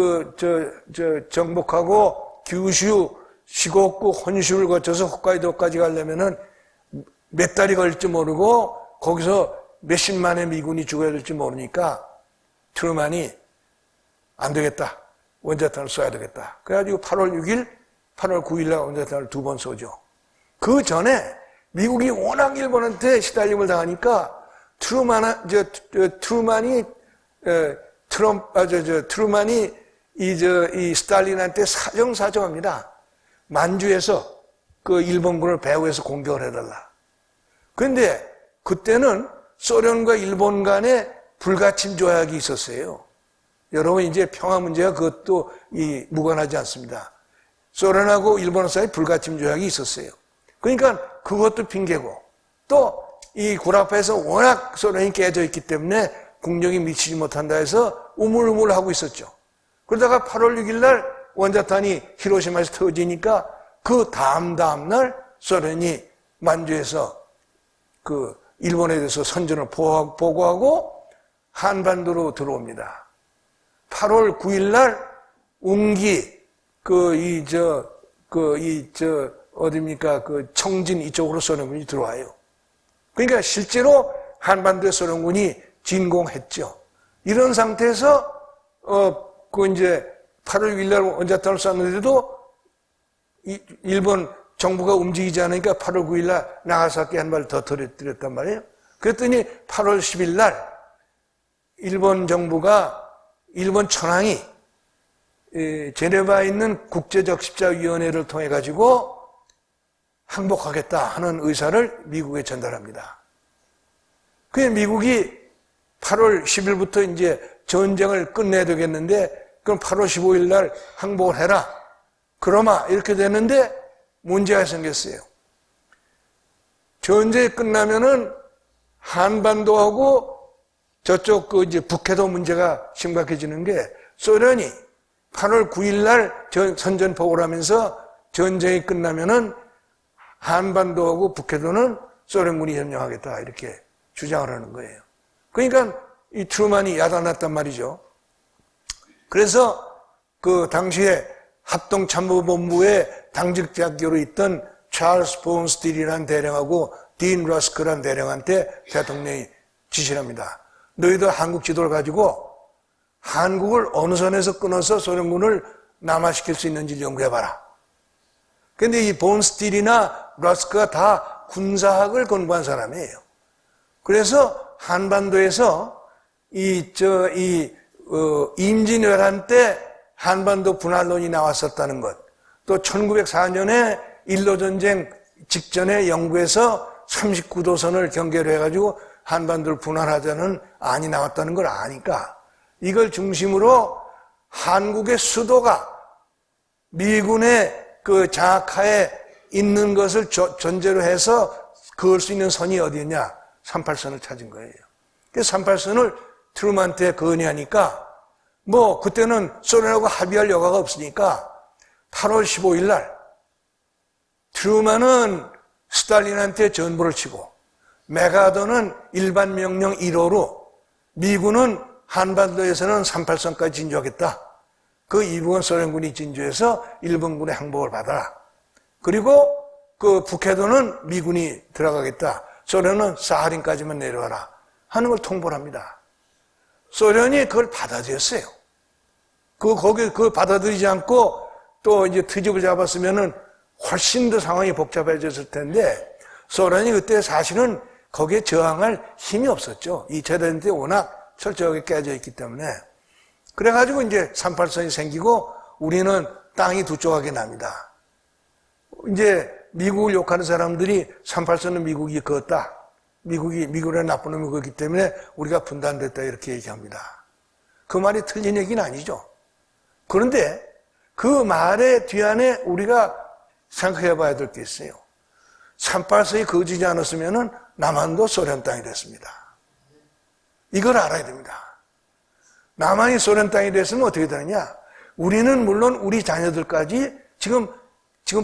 정복하고 규슈, 시고쿠, 혼슈를 거쳐서 홋카이도까지 가려면은 몇 달이 걸릴지 모르고 거기서 몇십만의 미군이 죽어야 될지 모르니까 트루만이 안 되겠다. 원자탄을 쏴야 되겠다. 그래가지고 8월 6일, 8월 9일날 원자탄을 2번 쏘죠. 그 전에 미국이 워낙 일본한테 시달림을 당하니까 트루만이 이 스탈린한테 사정합니다. 만주에서 그 일본군을 배후에서 공격을 해달라. 그런데 그때는 소련과 일본 간에 불가침 조약이 있었어요. 여러분 이제 평화 문제가 그것도 무관하지 않습니다. 소련하고 일본 사이에 불가침 조약이 있었어요. 그러니까 그것도 핑계고 또 이 구라파에서 워낙 소련이 깨져 있기 때문에 공격이 미치지 못한다 해서 우물우물하고 있었죠. 그러다가 8월 6일 날 원자탄이 히로시마에서 터지니까 그 다음 날 소련이 만주에서 그 일본에 대해서 선전을 보고하고 한반도로 들어옵니다. 8월 9일 날 웅기 어딥니까? 그 청진 이쪽으로 소련군이 들어와요. 그러니까 실제로 한반도의 소련군이 진공했죠. 이런 상태에서 이제 8월 6일 날 원자탄을 쐈는데도 일본 정부가 움직이지 않으니까 8월 9일 날 나가사키 한 발 더 터뜨렸단 말이에요. 그랬더니 8월 10일 날 일본 정부가 일본 천황이 제네바에 있는 국제적 십자위원회를 통해 가지고 항복하겠다 하는 의사를 미국에 전달합니다. 그래서 미국이 8월 10일부터 이제 전쟁을 끝내야 되겠는데 그럼 8월 15일 날 항복을 해라. 그러마 이렇게 되는데 문제가 생겼어요. 전쟁이 끝나면은 한반도하고 저쪽 이제 북해도 문제가 심각해지는 게 소련이 8월 9일 날 선전포고를 하면서 전쟁이 끝나면은 한반도하고 북해도는 소련군이 점령하겠다 이렇게 주장을 하는 거예요. 그러니까 이 트루만이 야단났단 말이죠. 그래서 그 당시에 합동참모본부의 당직 장교로 있던 찰스 본스틸이라는 대령하고 딘 러스크라는 대령한테 대통령이 지시를 합니다. 너희들 한국 지도를 가지고 한국을 어느 선에서 끊어서 소련군을 남하시킬 수 있는지 연구해봐라. 그런데 이 본스틸이나 러스크가 다 군사학을 공부한 사람이에요. 그래서 한반도에서 임진왜란 때 한반도 분할론이 나왔었다는 것, 또 1904년에 일로전쟁 직전에 영구에서 39도선을 경계로 해가지고 한반도를 분할하자는 안이 나왔다는 걸 아니까 이걸 중심으로 한국의 수도가 미군의 그 장악하에 있는 것을 전제로 해서 그을 수 있는 선이 어디였냐? 38선을 찾은 거예요. 그래서 38선을 트루만한테 건의하니까 그때는 소련하고 합의할 여가가 없으니까 8월 15일 날 트루만은 스탈린한테 전보를 치고 메가더는 일반 명령 1호로 미군은 한반도에서는 38선까지 진주하겠다. 그 이북은 소련군이 진주해서 일본군의 항복을 받아라. 그리고 그 북해도는 미군이 들어가겠다. 소련은 사하린까지만 내려와라. 하는 걸 통보를 합니다. 소련이 그걸 받아들였어요. 그걸 받아들이지 않고 또 이제 트집을 잡았으면은 훨씬 더 상황이 복잡해졌을 텐데 소련이 그때 사실은 거기에 저항할 힘이 없었죠. 2차 대전 때 워낙 철저하게 깨져 있기 때문에. 그래가지고 이제 38선이 생기고 우리는 땅이 두 조각이 납니다. 이제 미국을 욕하는 사람들이 38선은 미국이 그었다. 미국의 나쁜 놈이 그었기 때문에 우리가 분단됐다 이렇게 얘기합니다. 그 말이 틀린 얘기는 아니죠. 그런데 그 말의 뒤안에 우리가 생각해 봐야 될 게 있어요. 38선이 그어지지 않았으면 남한도 소련 땅이 됐습니다. 이걸 알아야 됩니다. 남한이 소련 땅이 됐으면 어떻게 되느냐? 우리는 물론 우리 자녀들까지 지금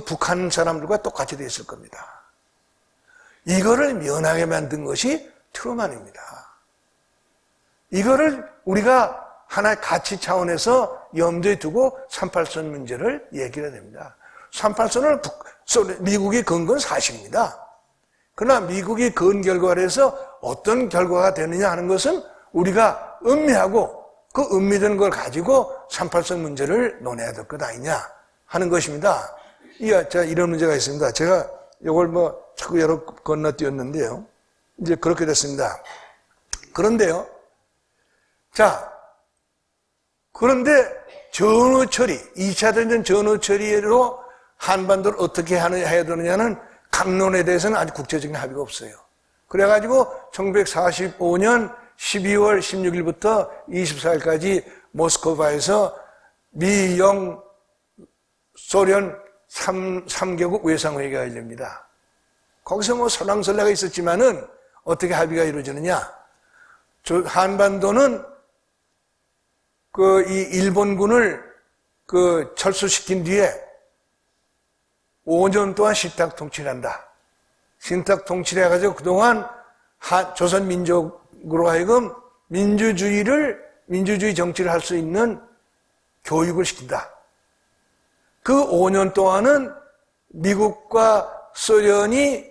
북한 사람들과 똑같이 돼 있을 겁니다. 이거를 면하게 만든 것이 트루만입니다. 이거를 우리가 하나의 가치 차원에서 염두에 두고 38선 문제를 얘기해야 됩니다. 38선을 미국이 건 건 사실입니다. 그러나 미국이 건 결과로 해서 어떤 결과가 되느냐 하는 것은 우리가 음미하고 그 음미된 걸 가지고 38선 문제를 논해야 될 것 아니냐 하는 것입니다. 이런 문제가 있습니다. 제가 이걸 자꾸 여러 건너뛰었는데요. 이제 그렇게 됐습니다. 그런데요. 그런데 전후 처리, 2차 대전 전후 처리로 한반도를 어떻게 해야 되느냐는 강론에 대해서는 아직 국제적인 합의가 없어요. 그래가지고 1945년 12월 16일부터 24일까지 모스크바에서 미, 영, 소련 3개국 외상회의가 열립니다. 거기서 뭐 설랑설레가 있었지만은 어떻게 합의가 이루어지느냐? 한반도는 이 일본군을 철수시킨 뒤에 5년 동안 신탁 통치를 한다. 신탁 통치를 해가지고 그동안 조선 민족으로 하여금 민주주의 정치를 할 수 있는 교육을 시킨다. 그 5년 동안은 미국과 소련과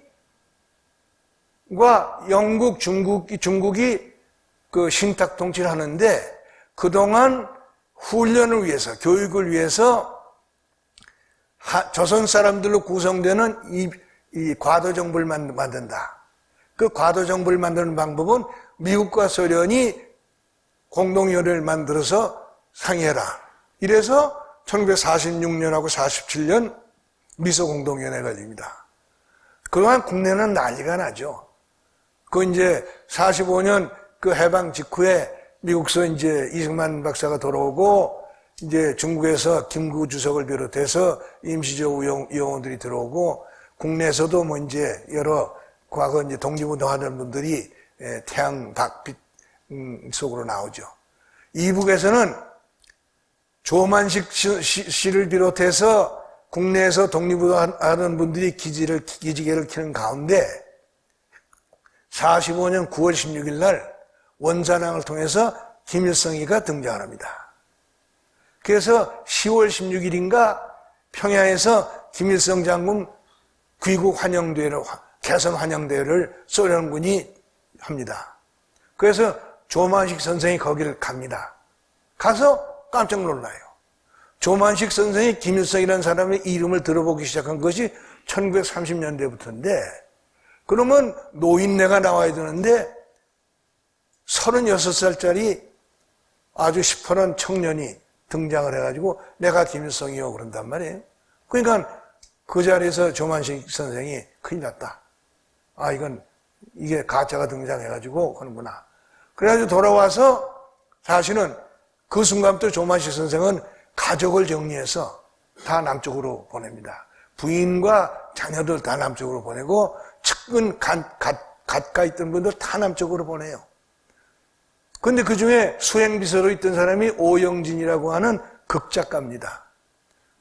영국, 중국이 그 신탁 통치를 하는데 그동안 훈련을 위해서, 교육을 위해서 조선 사람들로 구성되는 이 과도 정부를 만든다. 그 과도 정부를 만드는 방법은 미국과 소련이 공동위원회를 만들어서 상의해라. 이래서 1946년하고 47년 미소공동위원회가 열립니다. 그동안 국내는 난리가 나죠. 그 이제 45년 그 해방 직후에 미국서 이제 이승만 박사가 돌아오고 이제 중국에서 김구 주석을 비롯해서 임시적 요원들이 들어오고 국내에서도 뭐 이제 여러 과거 이제 독립운동하는 분들이 태양 박빛 속으로 나오죠. 이북에서는 조만식 씨를 비롯해서 국내에서 독립운동하는 분들이 기지개를 켜는 가운데 45년 9월 16일 날 원산항을 통해서 김일성이가 등장을 합니다. 그래서 10월 16일인가 평양에서 김일성 장군 귀국 환영대회를, 개선 환영대회를 소련군이 합니다. 그래서 조만식 선생이 거기를 갑니다. 가서 깜짝 놀라요. 조만식 선생이 김일성이라는 사람의 이름을 들어보기 시작한 것이 1930년대부터인데 그러면 노인네가 나와야 되는데 36살짜리 아주 시퍼런 청년이 등장을 해가지고 내가 김일성이요 그런단 말이에요. 그러니까 그 자리에서 조만식 선생이 큰일 났다. 아 이게 가짜가 등장해가지고 하는구나. 그래가지고 돌아와서 사실은 그 순간부터 조만식 선생은 가족을 정리해서 다 남쪽으로 보냅니다. 부인과 자녀들 다 남쪽으로 보내고 측근 갓가 있던 분들 다 남쪽으로 보내요. 그런데 그 중에 수행비서로 있던 사람이 오영진이라고 하는 극작가입니다.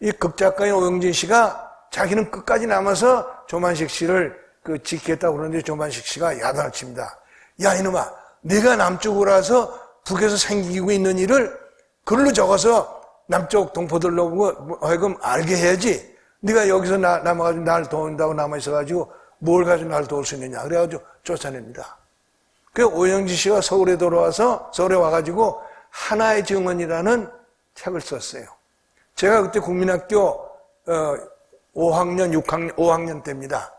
이 극작가인 오영진 씨가 자기는 끝까지 남아서 조만식 씨를 지키겠다고 그러는데 조만식 씨가 야단을 칩니다. 야 이놈아, 네가 남쪽으로 와서 북에서 생기고 있는 일을 글로 적어서 남쪽 동포들로 하여금 알게 해야지. 네가 여기서 남아가지고 날 도운다고 남아있어가지고 뭘 가지고 날 도울 수 있느냐. 그래가지고 쫓아냅니다. 그 오영진 씨가 서울에 돌아와서 서울에 와가지고 하나의 증언이라는 책을 썼어요. 제가 그때 국민학교 5학년, 6학년, 5학년 때입니다.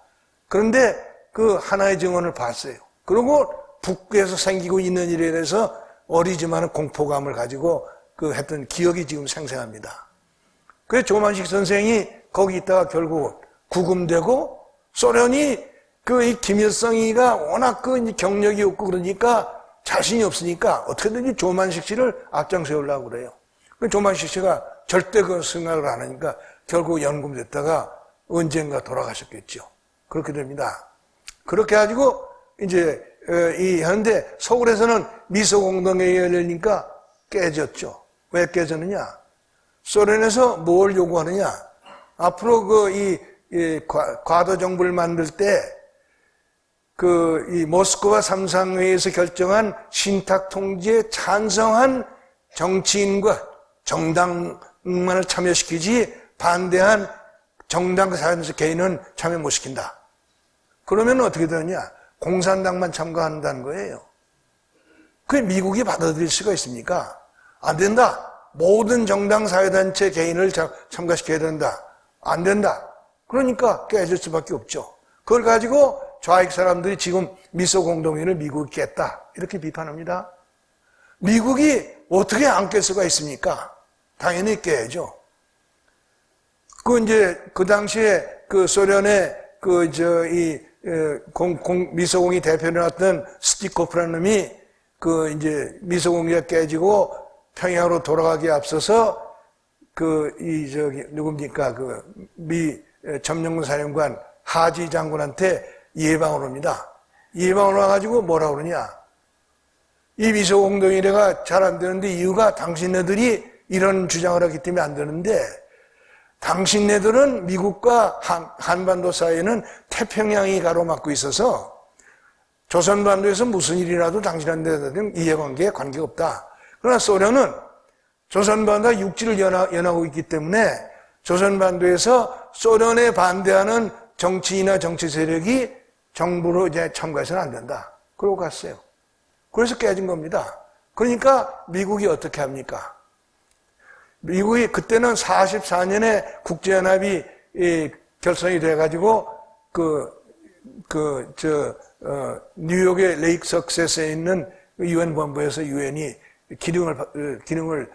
그런데 그 하나의 증언을 봤어요. 그리고 북에서 생기고 있는 일에 대해서 어리지만 공포감을 가지고 했던 기억이 지금 생생합니다. 그래서 조만식 선생이 거기 있다가 결국 구금되고 소련이 이 김일성이가 워낙 경력이 없고 그러니까 자신이 없으니까 어떻게든지 조만식 씨를 앞장세우려고 그래요. 조만식 씨가 절대 그 생각을 안 하니까 결국 연금됐다가 언젠가 돌아가셨겠죠. 그렇게 됩니다. 그렇게 가지고 이제 하는데 서울에서는 미소공동회의가 열리니까 깨졌죠. 왜 깨졌느냐? 소련에서 뭘 요구하느냐? 앞으로 과도 정부를 만들 때 이 모스크바 삼상회의에서 결정한 신탁 통지에 찬성한 정치인과 정당만을 참여시키지 반대한 정당 사회에서 개인은 참여 못 시킨다. 그러면 어떻게 되느냐? 공산당만 참가한다는 거예요. 그게 미국이 받아들일 수가 있습니까? 안 된다. 모든 정당 사회단체 개인을 참가시켜야 된다. 안 된다. 그러니까 깨질 수밖에 없죠. 그걸 가지고 좌익 사람들이 지금 미소공동회의를 미국이 깼다. 이렇게 비판합니다. 미국이 어떻게 안 깰 수가 있습니까? 당연히 깨야죠. 그 당시에 그 소련의 미소공이 대표를 했던 스티코프라는 놈이 미소공기가 깨지고 평양으로 돌아가기에 앞서서 누굽니까? 미 점령군 사령관 하지 장군한테 예방을 옵니다. 예방을 와가지고 뭐라 그러냐? 이 미소공동이래가 잘 안 되는데 이유가 당신네들이 이런 주장을 하기 때문에 안 되는데 당신네들은 미국과 한반도 사이에는 태평양이 가로막고 있어서 조선반도에서 무슨 일이라도 당신한테는 이해관계에 관계가 없다. 그러나 소련은 조선반도와 육지를 연하고 있기 때문에 조선반도에서 소련에 반대하는 정치인이나 정치 세력이 정부로 이제 참가해서는 안 된다. 그러고 갔어요. 그래서 깨진 겁니다. 그러니까 미국이 어떻게 합니까? 미국이 그때는 44년에 국제연합이 결성이 돼가지고 뉴욕의 레이크 석세스에 있는 유엔 본부에서 유엔이 기능을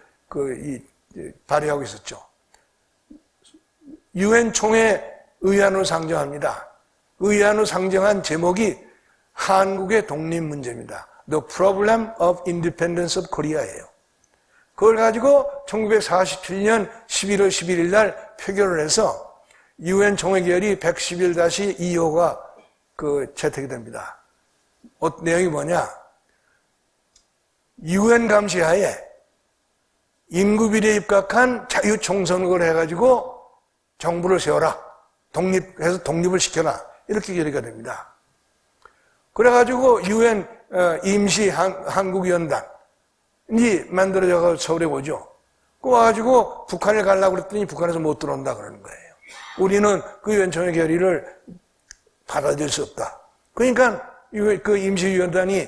발휘하고 있었죠. 유엔 총회 의안으로 상정합니다. 의안으로 상정한 제목이 한국의 독립 문제입니다. The Problem of Independence of Korea예요. 그걸 가지고 1947년 11월 11일 날 표결을 해서 유엔 총회 결의 111-2호가 채택이 됩니다. 내용이 뭐냐? 유엔 감시하에 인구비례에 입각한 자유총선을 해가지고 정부를 세워라. 독립을 시켜라. 이렇게 결의가 됩니다. 그래가지고 유엔 임시 한국위원단이 만들어져서 서울에 오죠. 그 와가지고 북한에 가려고 그랬더니 북한에서 못 들어온다 그러는 거예요. 우리는 그 유엔총회 결의를 받아들일 수 없다. 그러니까 그 임시위원단이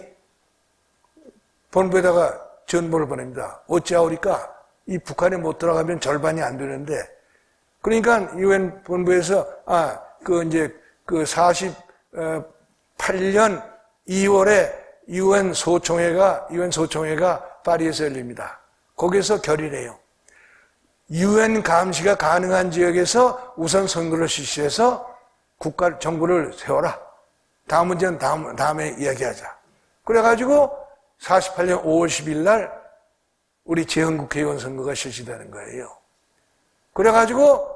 본부에다가 전보를 보냅니다. 어찌하오리까? 이 북한에 못 들어가면 절반이 안 되는데. 그러니까 유엔 본부에서 48년 2월에 유엔 소총회가 파리에서 열립니다. 거기서 결의를 해요. 유엔 감시가 가능한 지역에서 우선 선거를 실시해서 정부를 세워라. 다음 문제는 다음에 이야기하자. 그래가지고 48년 5월 10일 날 우리 재헌국회의원 선거가 실시되는 거예요. 그래가지고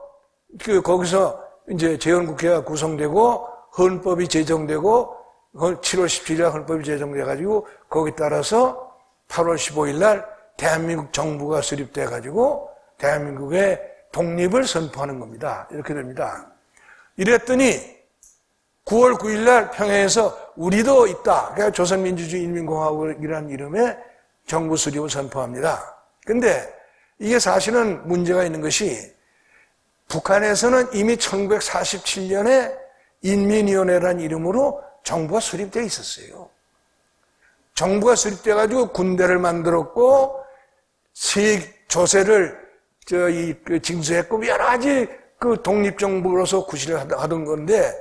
거기서 이제 재헌국회가 구성되고 헌법이 제정되고 7월 17일 날 헌법이 제정돼가지고 거기 따라서 8월 15일 날 대한민국 정부가 수립돼가지고 대한민국의 독립을 선포하는 겁니다. 이렇게 됩니다. 이랬더니 9월 9일 날 평양에서 우리도 있다. 그러니까 조선민주주의인민공화국이라는 이름의 정부 수립을 선포합니다. 근데 이게 사실은 문제가 있는 것이 북한에서는 이미 1947년에 인민위원회라는 이름으로 정부가 수립되어 있었어요. 정부가 수립돼가지고 군대를 만들었고 조세를 징수했고 여러 가지 독립정부로서 구실을 하던 건데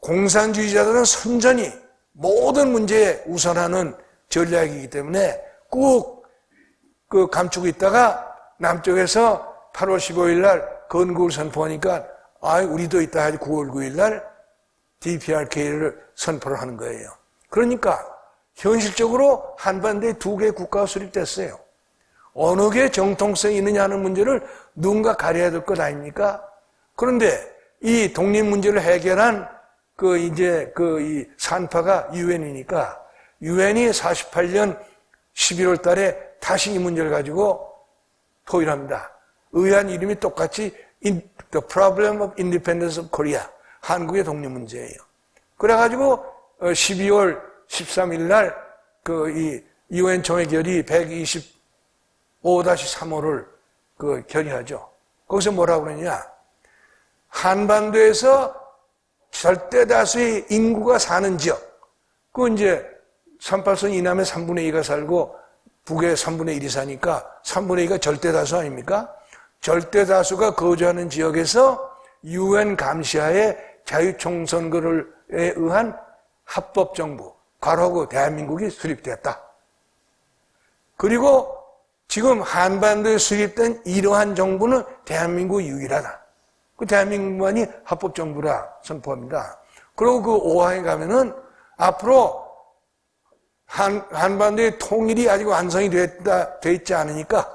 공산주의자들은 선전히 모든 문제에 우선하는 전략이기 때문에 꾹 감추고 있다가 남쪽에서 8월 15일 날 건국을 선포하니까 우리도 있다 하지 9월 9일 날 DPRK를 선포를 하는 거예요. 그러니까 현실적으로 한반도에 두 개의 국가가 수립됐어요. 어느 게 정통성이 있느냐 하는 문제를 누군가 가려야 될 것 아닙니까? 그런데 이 독립 문제를 해결한 이 산파가 유엔이니까 유엔이 48년 11월 달에 다시 이 문제를 가지고 토의를 합니다. 의안 이름이 똑같이 The Problem of Independence of Korea. 한국의 독립 문제예요. 그래가지고 12월 13일 날 이 유엔 총회 결의 125-3호를 결의하죠. 거기서 뭐라고 그러냐? 한반도에서 절대 다수의 인구가 사는 지역. 이제 38선 이남에 3분의 2가 살고 북에 3분의 1이 사니까 3분의 2가 절대 다수 아닙니까? 절대 다수가 거주하는 지역에서 유엔 감시하에 자유총선거에 의한 합법정부, 괄호하고 대한민국이 수립되었다. 그리고 지금 한반도에 수립된 이러한 정부는 대한민국 유일하다. 그 대한민국만이 합법정부라 선포합니다. 그리고 그 5항에 가면은 앞으로 한반도의 통일이 아직 완성이 돼 있지 않으니까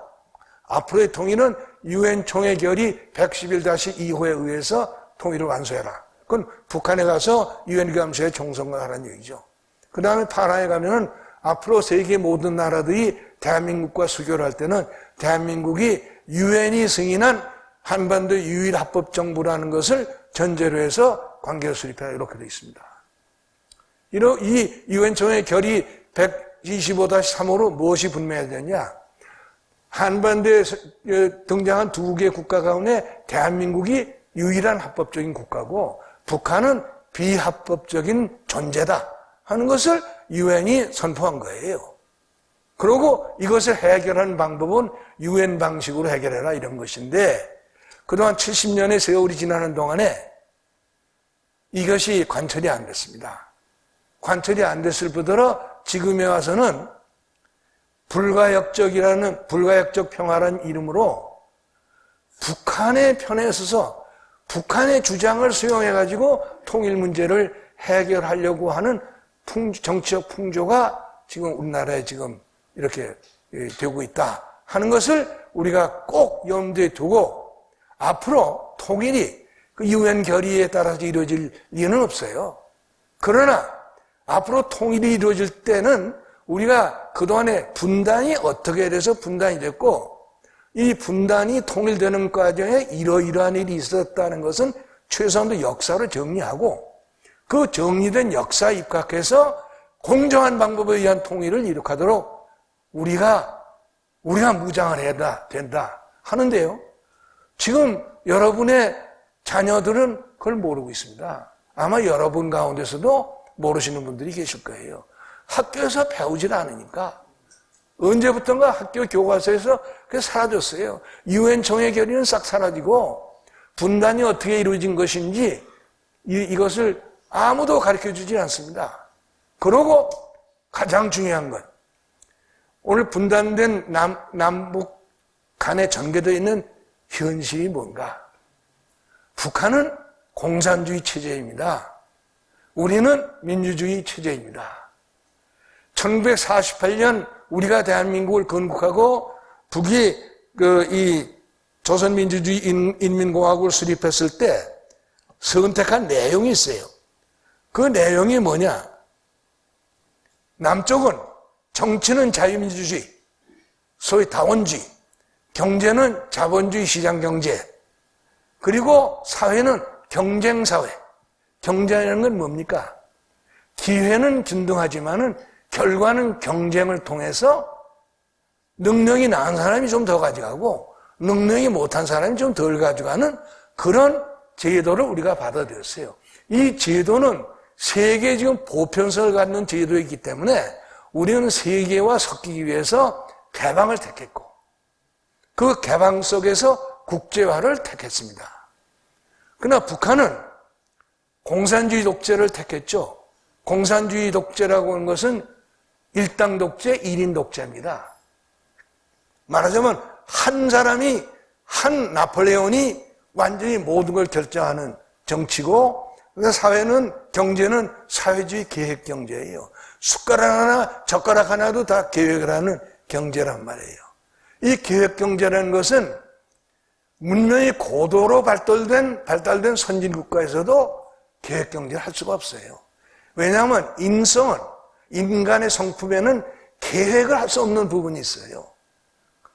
앞으로의 통일은 유엔 총회 결의 111-2호에 의해서 통일을 완수해라. 그건 북한에 가서 유엔 감사에 총선을 하라는 얘기죠. 그 다음에 8항에 가면은 앞으로 세계 모든 나라들이 대한민국과 수교를 할 때는 대한민국이 유엔이 승인한 한반도 유일 합법정부라는 것을 전제로 해서 관계를 수립해라 이렇게 되어 있습니다. 이 유엔 총회 결의 125-3호로 무엇이 분명해졌냐? 한반도에 등장한 두 개 국가 가운데 대한민국이 유일한 합법적인 국가고 북한은 비합법적인 존재다 하는 것을 유엔이 선포한 거예요. 그리고 이것을 해결하는 방법은 유엔 방식으로 해결해라 이런 것인데 그동안 70년의 세월이 지나는 동안에 이것이 관철이 안 됐습니다. 관철이 안 됐을 뿐더러 지금에 와서는 불가역적 평화라는 이름으로 북한의 편에 서서 북한의 주장을 수용해가지고 통일 문제를 해결하려고 하는 정치적 풍조가 지금 우리나라에 지금 이렇게 되고 있다 하는 것을 우리가 꼭 염두에 두고 앞으로 통일이 그 유엔 결의에 따라서 이루어질 리는 없어요. 그러나 앞으로 통일이 이루어질 때는 우리가 그동안에 분단이 어떻게 돼서 분단이 됐고 이 분단이 통일되는 과정에 이러이러한 일이 있었다는 것은 최소한도 역사로 정리하고 그 정리된 역사에 입각해서 공정한 방법에 의한 통일을 이룩하도록 우리가 무장을 해야 된다 하는데요. 지금 여러분의 자녀들은 그걸 모르고 있습니다. 아마 여러분 가운데서도 모르시는 분들이 계실 거예요. 학교에서 배우질 않으니까 언제부턴가 학교 교과서에서 그게 사라졌어요. 유엔 총회 결의는 싹 사라지고 분단이 어떻게 이루어진 것인지 이것을 아무도 가르쳐주지 않습니다. 그리고 가장 중요한 건 오늘 분단된 남북 간에 전개되어 있는 현실이 뭔가? 북한은 공산주의 체제입니다. 우리는 민주주의 체제입니다. 1948년 우리가 대한민국을 건국하고 북이 이 조선민주주의 인민공화국을 수립했을 때 선택한 내용이 있어요. 그 내용이 뭐냐? 남쪽은 정치는 자유민주주의, 소위 다원주의, 경제는 자본주의 시장경제, 그리고 사회는 경쟁사회. 경제라는 건 뭡니까? 기회는 균등하지만은 결과는 경쟁을 통해서 능력이 나은 사람이 좀 더 가져가고 능력이 못한 사람이 좀 덜 가져가는 그런 제도를 우리가 받아들였어요. 이 제도는 세계에 지금 보편성을 갖는 제도이기 때문에 우리는 세계와 섞이기 위해서 개방을 택했고 그 개방 속에서 국제화를 택했습니다. 그러나 북한은 공산주의 독재를 택했죠. 공산주의 독재라고 하는 것은 일당 독재, 1인 독재입니다. 말하자면 한 사람이, 한 나폴레온이 완전히 모든 걸 결정하는 정치고 그러니까 사회는, 경제는 사회주의 계획경제예요. 숟가락 하나, 젓가락 하나도 다 계획을 하는 경제란 말이에요. 이 계획경제라는 것은 문명이 고도로 발달된 선진국가에서도 계획경제를 할 수가 없어요. 왜냐하면 인간의 성품에는 계획을 할 수 없는 부분이 있어요.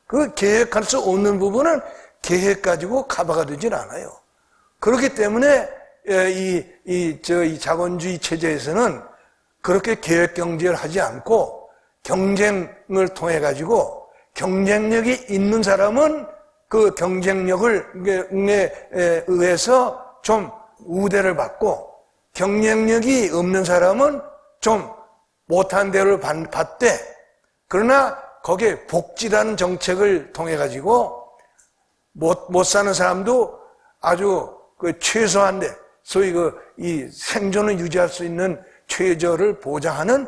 그 계획할 수 없는 부분은 계획 가지고 커버가 되질 않아요. 그렇기 때문에 이 자본주의 체제에서는 그렇게 계획 경제를 하지 않고 경쟁을 통해 가지고 경쟁력이 있는 사람은 그 경쟁력에 의해서 좀 우대를 받고 경쟁력이 없는 사람은 좀 못한 대로 받되 그러나 거기에 복지라는 정책을 통해 가지고 못 사는 사람도 아주 그 최소한데 소위 이 생존을 유지할 수 있는 최저를 보장하는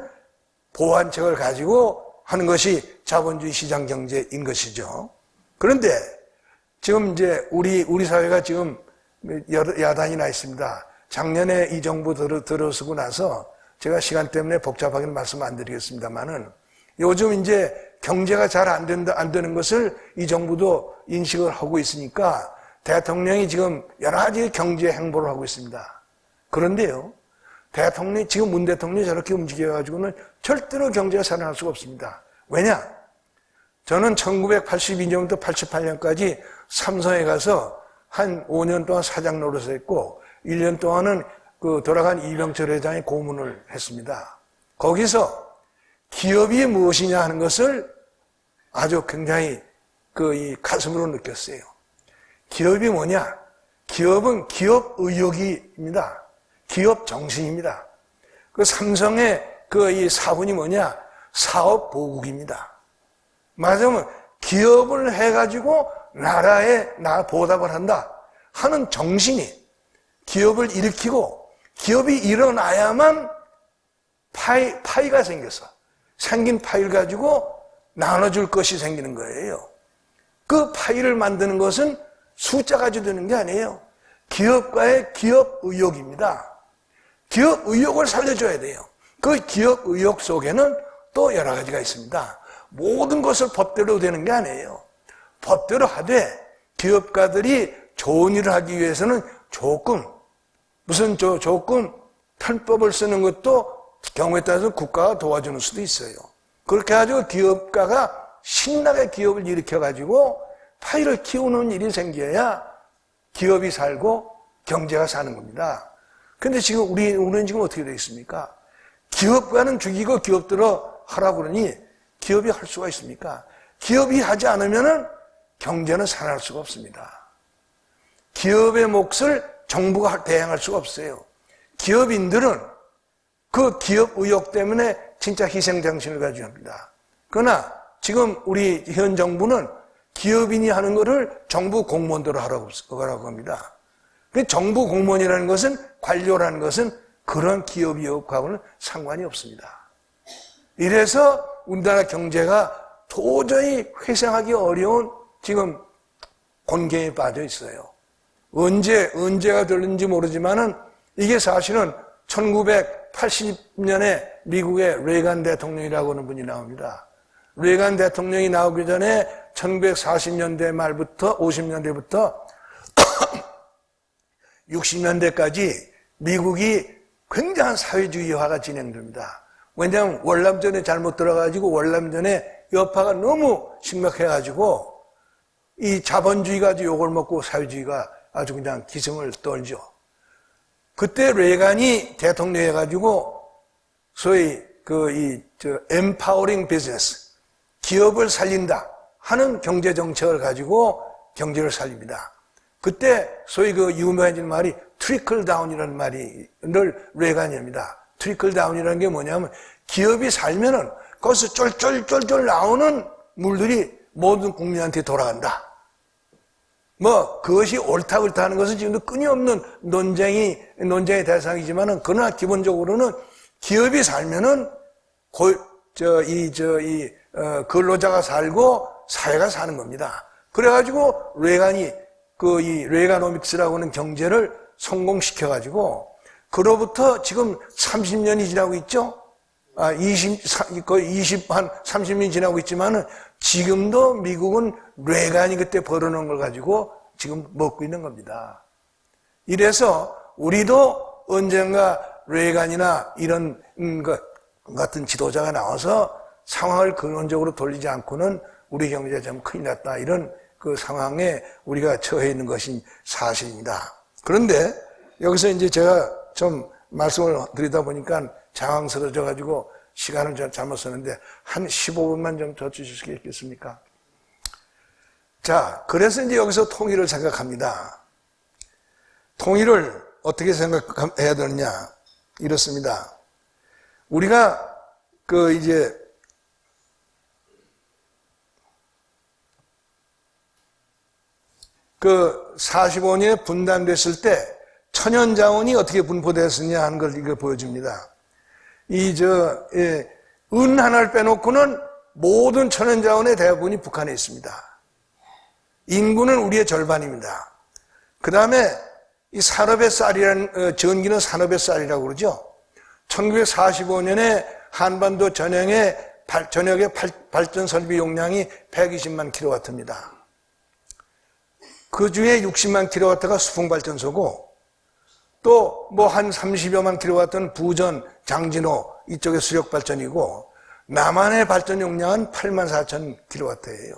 보완책을 가지고 하는 것이 자본주의 시장 경제인 것이죠. 그런데 지금 이제 우리 사회가 지금 야단이 나 있습니다. 작년에 이 정부 들어서고 나서 제가 시간 때문에 복잡하게 말씀 안 드리겠습니다만은 요즘 이제 경제가 잘 안 되는 것을 이 정부도 인식을 하고 있으니까 대통령이 지금 여러 가지 경제 행보를 하고 있습니다. 그런데요, 지금 문 대통령이 저렇게 움직여가지고는 절대로 경제가 살아날 수가 없습니다. 왜냐? 저는 1982년부터 88년까지 삼성에 가서 한 5년 동안 사장 노릇을 했고 1년 동안은 그 돌아간 이병철 회장의 고문을 했습니다. 거기서 기업이 무엇이냐 하는 것을 아주 굉장히 이 가슴으로 느꼈어요. 기업이 뭐냐? 기업은 기업 의욕입니다. 기업 정신입니다. 그 삼성의 이 사분이 뭐냐? 사업 보국입니다. 맞으면 기업을 해가지고 나라에 보답을 한다 하는 정신이 기업을 일으키고 기업이 일어나야만 파이가 생겨서 생긴 파이를 가지고 나눠줄 것이 생기는 거예요. 그 파이를 만드는 것은 숫자 가지고 되는 게 아니에요. 기업가의 기업 의욕입니다. 기업 의욕을 살려줘야 돼요. 그 기업 의욕 속에는 또 여러 가지가 있습니다. 모든 것을 법대로 되는 게 아니에요. 법대로 하되 기업가들이 좋은 일을 하기 위해서는 조금 편법을 쓰는 것도 경우에 따라서 국가가 도와주는 수도 있어요. 그렇게 해가지고 기업가가 신나게 기업을 일으켜가지고 파이를 키우는 일이 생겨야 기업이 살고 경제가 사는 겁니다. 근데 지금 우리는 지금 어떻게 되어 있습니까? 기업가는 죽이고 기업들어 하라고 그러니 기업이 할 수가 있습니까? 기업이 하지 않으면은 경제는 살아날 수가 없습니다. 기업의 몫을 정부가 대행할 수가 없어요. 기업인들은 그 기업 의욕 때문에 진짜 희생정신을 가지고 합니다. 그러나 지금 우리 현 정부는 기업인이 하는 것을 정부 공무원대로 하라고 합니다. 정부 공무원이라는 것은, 관료라는 것은 그런 기업 의욕하고는 상관이 없습니다. 이래서 우리나라 경제가 도저히 회생하기 어려운 지금 곤경에 빠져 있어요. 언제가 될는지 모르지만은 이게 사실은 1980년에 미국의 레이간 대통령이라고 하는 분이 나옵니다. 레이간 대통령이 나오기 전에 1940년대 말부터 50년대부터 60년대까지 미국이 굉장한 사회주의화가 진행됩니다. 왜냐하면 월남전에 잘못 들어가지고 월남전에 여파가 너무 심각해가지고 이 자본주의가 아주 욕을 먹고 사회주의가 아주 그냥 기승을 떨죠. 그때 레이간이 대통령 해가지고 소위 empowering business, 기업을 살린다 하는 경제 정책을 가지고 경제를 살립니다. 그때 소위 유명해진 말이 트리클 다운이라는 말을 레이간이 합니다. 트리클 다운이라는 게 뭐냐면 기업이 살면은 거기서 쫄쫄쫄쫄 나오는 물들이 모든 국민한테 돌아간다. 그것이 옳다 그렇다 하는 것은 지금도 끊임없는 논쟁의 대상이지만은 그러나 기본적으로는 기업이 살면은 근로자가 살고 사회가 사는 겁니다. 그래가지고 레이간이 이 레이가노믹스라고 하는 경제를 성공시켜가지고 그로부터 지금 30년이 지나고 있죠? 30년이 지나고 있지만은 지금도 미국은 레이간이 그때 벌어놓은 걸 가지고 지금 먹고 있는 겁니다. 이래서 우리도 언젠가 레이간이나 이런 것 같은 지도자가 나와서 상황을 근원적으로 돌리지 않고는 우리 경제가 좀 큰일 났다. 이런 그 상황에 우리가 처해 있는 것이 사실입니다. 그런데 여기서 이제 제가 좀 말씀을 드리다 보니까 당황스러워져 가지고 시간을 좀 잘못 썼는데 한 15분만 좀 더 주시겠습니까? 자, 그래서 이제 여기서 통일을 생각합니다. 통일을 어떻게 생각해야 되느냐? 이렇습니다. 우리가 이제 45년에 분단됐을 때 천연자원이 어떻게 분포됐느냐 하는 걸 이거 보여줍니다. 은 하나를 빼놓고는 모든 천연자원의 대부분이 북한에 있습니다. 인구는 우리의 절반입니다. 그 다음에 이 산업의 쌀이라는, 전기는 산업의 쌀이라고 그러죠. 1945년에 한반도 전역의 발전 설비 용량이 120만 킬로와트입니다. 그 중에 60만 킬로와트가 수풍발전소고, 또 뭐 한 30여만 킬로와트는 부전, 장진호 이쪽의 수력발전이고, 남한의 발전 용량은 8만 4천 킬로와트예요.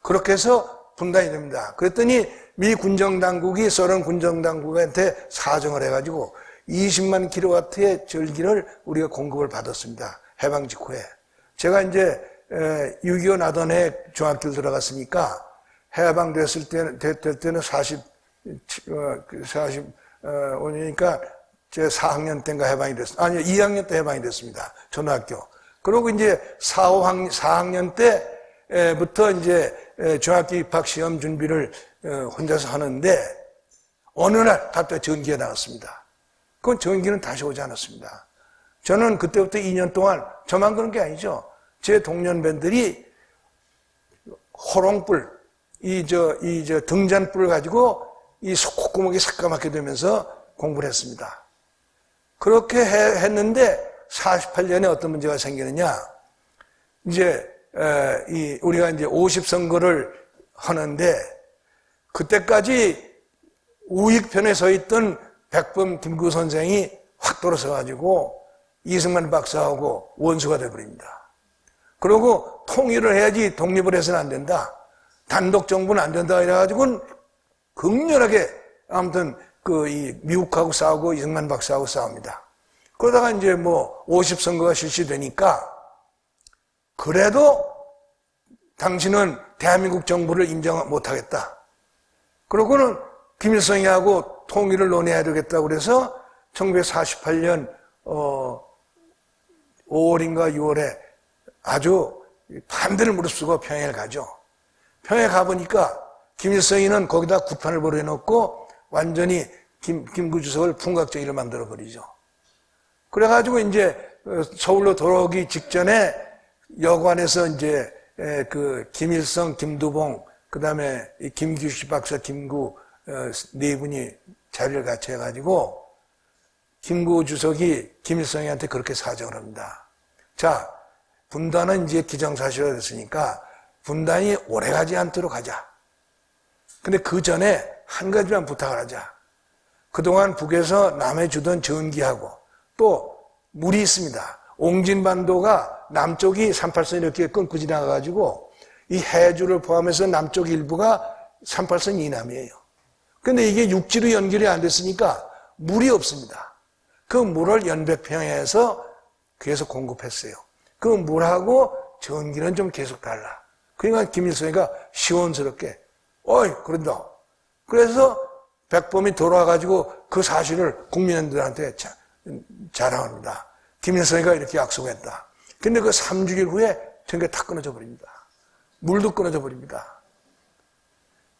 그렇게 해서 분단이 됩니다. 그랬더니 미 군정당국이 소련 군정당국한테 사정을 해가지고 20만 킬로와트의 전기를 우리가 공급을 받았습니다. 해방 직후에. 제가 이제 6.25 나던 해 중학교를 들어갔으니까 해방됐을 때는 45년이니까 제 4학년 때인가 해방이 됐습니다. 아니요, 2학년 때 해방이 됐습니다. 초등학교. 그리고 이제 4학년 때부터 이제 중학교 입학 시험 준비를 혼자서 하는데 어느 날 갑자기 전기가 나왔습니다. 그건 전기는 다시 오지 않았습니다. 저는 그때부터 2년 동안 저만 그런 게 아니죠. 제 동년배들이 호롱불, 등잔불을 가지고 이 콧구멍이 새까맣게 되면서 공부를 했습니다. 그렇게 했는데 48년에 어떤 문제가 생기느냐. 이제, 우리가 이제 50선거를 하는데 그때까지 우익편에 서 있던 백범 김구 선생이 확 돌아서가지고 이승만 박사하고 원수가 되어버립니다. 그리고 통일을 해야지 독립을 해서는 안 된다. 단독 정부는 안 된다. 이래가지고는 극렬하게 아무튼 미국하고 싸우고 이승만 박사하고 싸웁니다. 그러다가 이제 뭐 50선거가 실시되니까 그래도 당신은 대한민국 정부를 인정 못하겠다. 그러고는 김일성이하고 통일을 논의해야 되겠다고 그래서 1948년 5월인가 6월에 아주 반대를 무릅쓰고 평양에 가죠. 평양에 가보니까 김일성이는 거기다 구판을 벌여놓고 완전히 김구 주석을 풍각쟁이를 만들어버리죠. 그래가지고 이제 서울로 돌아오기 직전에 여관에서 이제 김일성, 김두봉, 그 다음에 김규식 박사, 김구 네 분이 자리를 같이 해가지고 김구 주석이 김일성한테 그렇게 사정을 합니다. 자, 분단은 이제 기정사실화 됐으니까 분단이 오래가지 않도록 하자. 근데 그 전에 한 가지만 부탁을 하자. 그동안 북에서 남해 주던 전기하고 또 물이 있습니다. 옹진반도가 남쪽이 38선 이렇게 끊고 지나가가지고 이 해주를 포함해서 남쪽 일부가 38선 이남이에요. 근데 이게 육지로 연결이 안 됐으니까 물이 없습니다. 그 물을 연백평야에서 계속 공급했어요. 그 물하고 전기는 좀 계속 달라. 그러니까 김일성이가 시원스럽게 어이 그런다. 그래서 백범이 돌아와가지고 그 사실을 국민들한테 자랑합니다. 김일성이가 이렇게 약속했다. 근데 그 3주일 후에 전기가 다 끊어져 버립니다. 물도 끊어져 버립니다.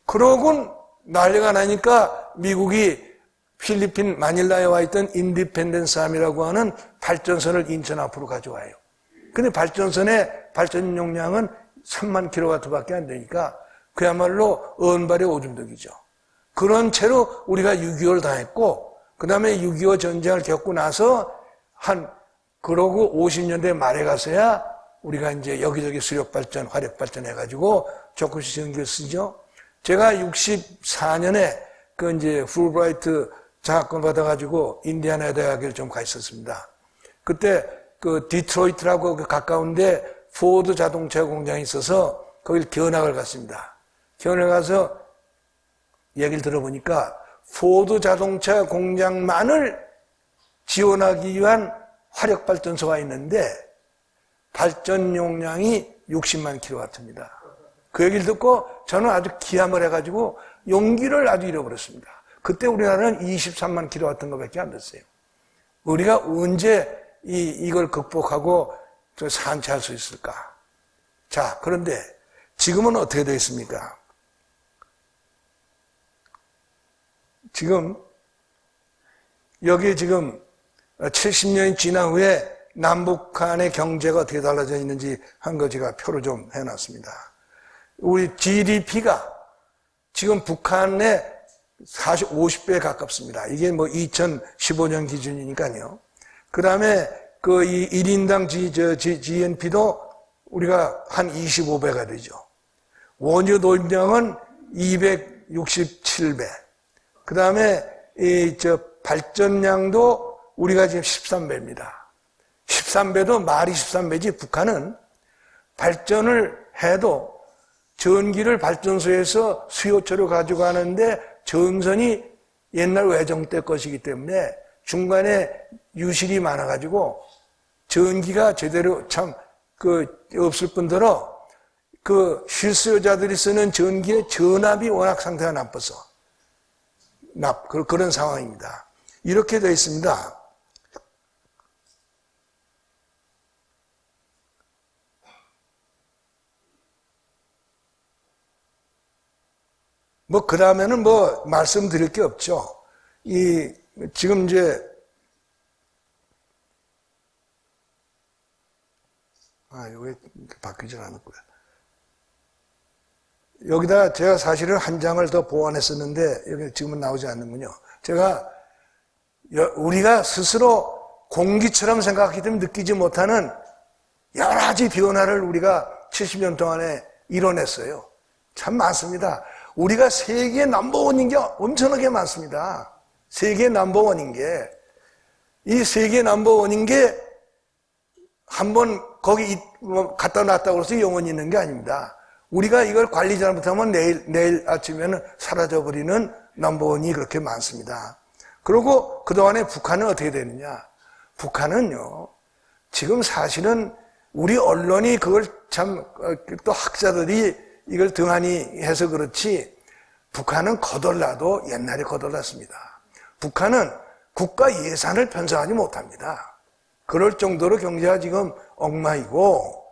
그러곤 난리가 나니까 미국이 필리핀 마닐라에 와 있던 인디펜던스함이라고 하는 발전선을 인천 앞으로 가져와요. 근데 발전선의 발전 용량은 3만 킬로와트밖에 안 되니까 그야말로 언발의 오줌덕이죠. 그런 채로 우리가 6.25를 당했고 그 다음에 6.25 전쟁을 겪고 나서 그러고 50년대 말에 가서야 우리가 이제 여기저기 수력발전, 화력발전 해가지고 조금씩 전기를 쓰죠. 제가 64년에 이제 풀브라이트 장학금 받아가지고 인디애나 대학에 좀 가 있었습니다. 그때 디트로이트라고 가까운데 포드 자동차 공장이 있어서 거길 견학을 갔습니다. 견학을 가서 얘기를 들어보니까 포드 자동차 공장만을 지원하기 위한 화력발전소가 있는데 발전 용량이 60만 킬로와트입니다. 그 얘기를 듣고 저는 아주 기함을 해가지고 용기를 아주 잃어버렸습니다. 그때 우리나라는 23만 킬로와트인 것밖에 안 됐어요. 우리가 언제 이걸 극복하고 산채할 수 있을까? 자, 그런데 지금은 어떻게 되어 있습니까? 지금 여기 지금 70년이 지난 후에 남북 간의 경제가 어떻게 달라져 있는지 한 거 제가 표로 좀 해놨습니다. 우리 GDP가 지금 북한의 50배에 가깝습니다. 이게 뭐 2015년 기준이니까요. 그 다음에 그 이 1인당 GNP도 우리가 한 25배가 되죠. 원유 도입량은 267배. 그 다음에 발전량도 우리가 지금 13배입니다. 13배도 말이 13배지 북한은 발전을 해도 전기를 발전소에서 수요처로 가져가는데 전선이 옛날 외정 때 것이기 때문에 중간에 유실이 많아가지고 전기가 제대로 없을 뿐더러 실수요자들이 쓰는 전기의 전압이 워낙 상태가 나빠서 그런 상황입니다. 이렇게 되어 있습니다. 그 다음에는 말씀드릴 게 없죠. 지금 이제, 이게 바뀌질 않았고요. 여기다 제가 사실은 한 장을 더 보완했었는데, 여기 지금은 나오지 않는군요. 우리가 스스로 공기처럼 생각하기 때문에 느끼지 못하는 여러 가지 변화를 우리가 70년 동안에 이뤄냈어요. 참 많습니다. 우리가 세계 넘버원인 게 엄청나게 많습니다. 세계 넘버원인 게. 이 세계 넘버원인 게 한번 거기 갖다 놨다고 해서 영원히 있는 게 아닙니다. 우리가 이걸 관리 잘못하면 내일 아침에는 사라져버리는 넘버원이 그렇게 많습니다. 그리고 그동안에 북한은 어떻게 되느냐. 북한은요, 지금 사실은 우리 언론이 그걸 또 학자들이 이걸 등한히 해서 그렇지 북한은 거덜나도 옛날에 거덜났습니다. 북한은 국가 예산을 편성하지 못합니다. 그럴 정도로 경제가 지금 엉망이고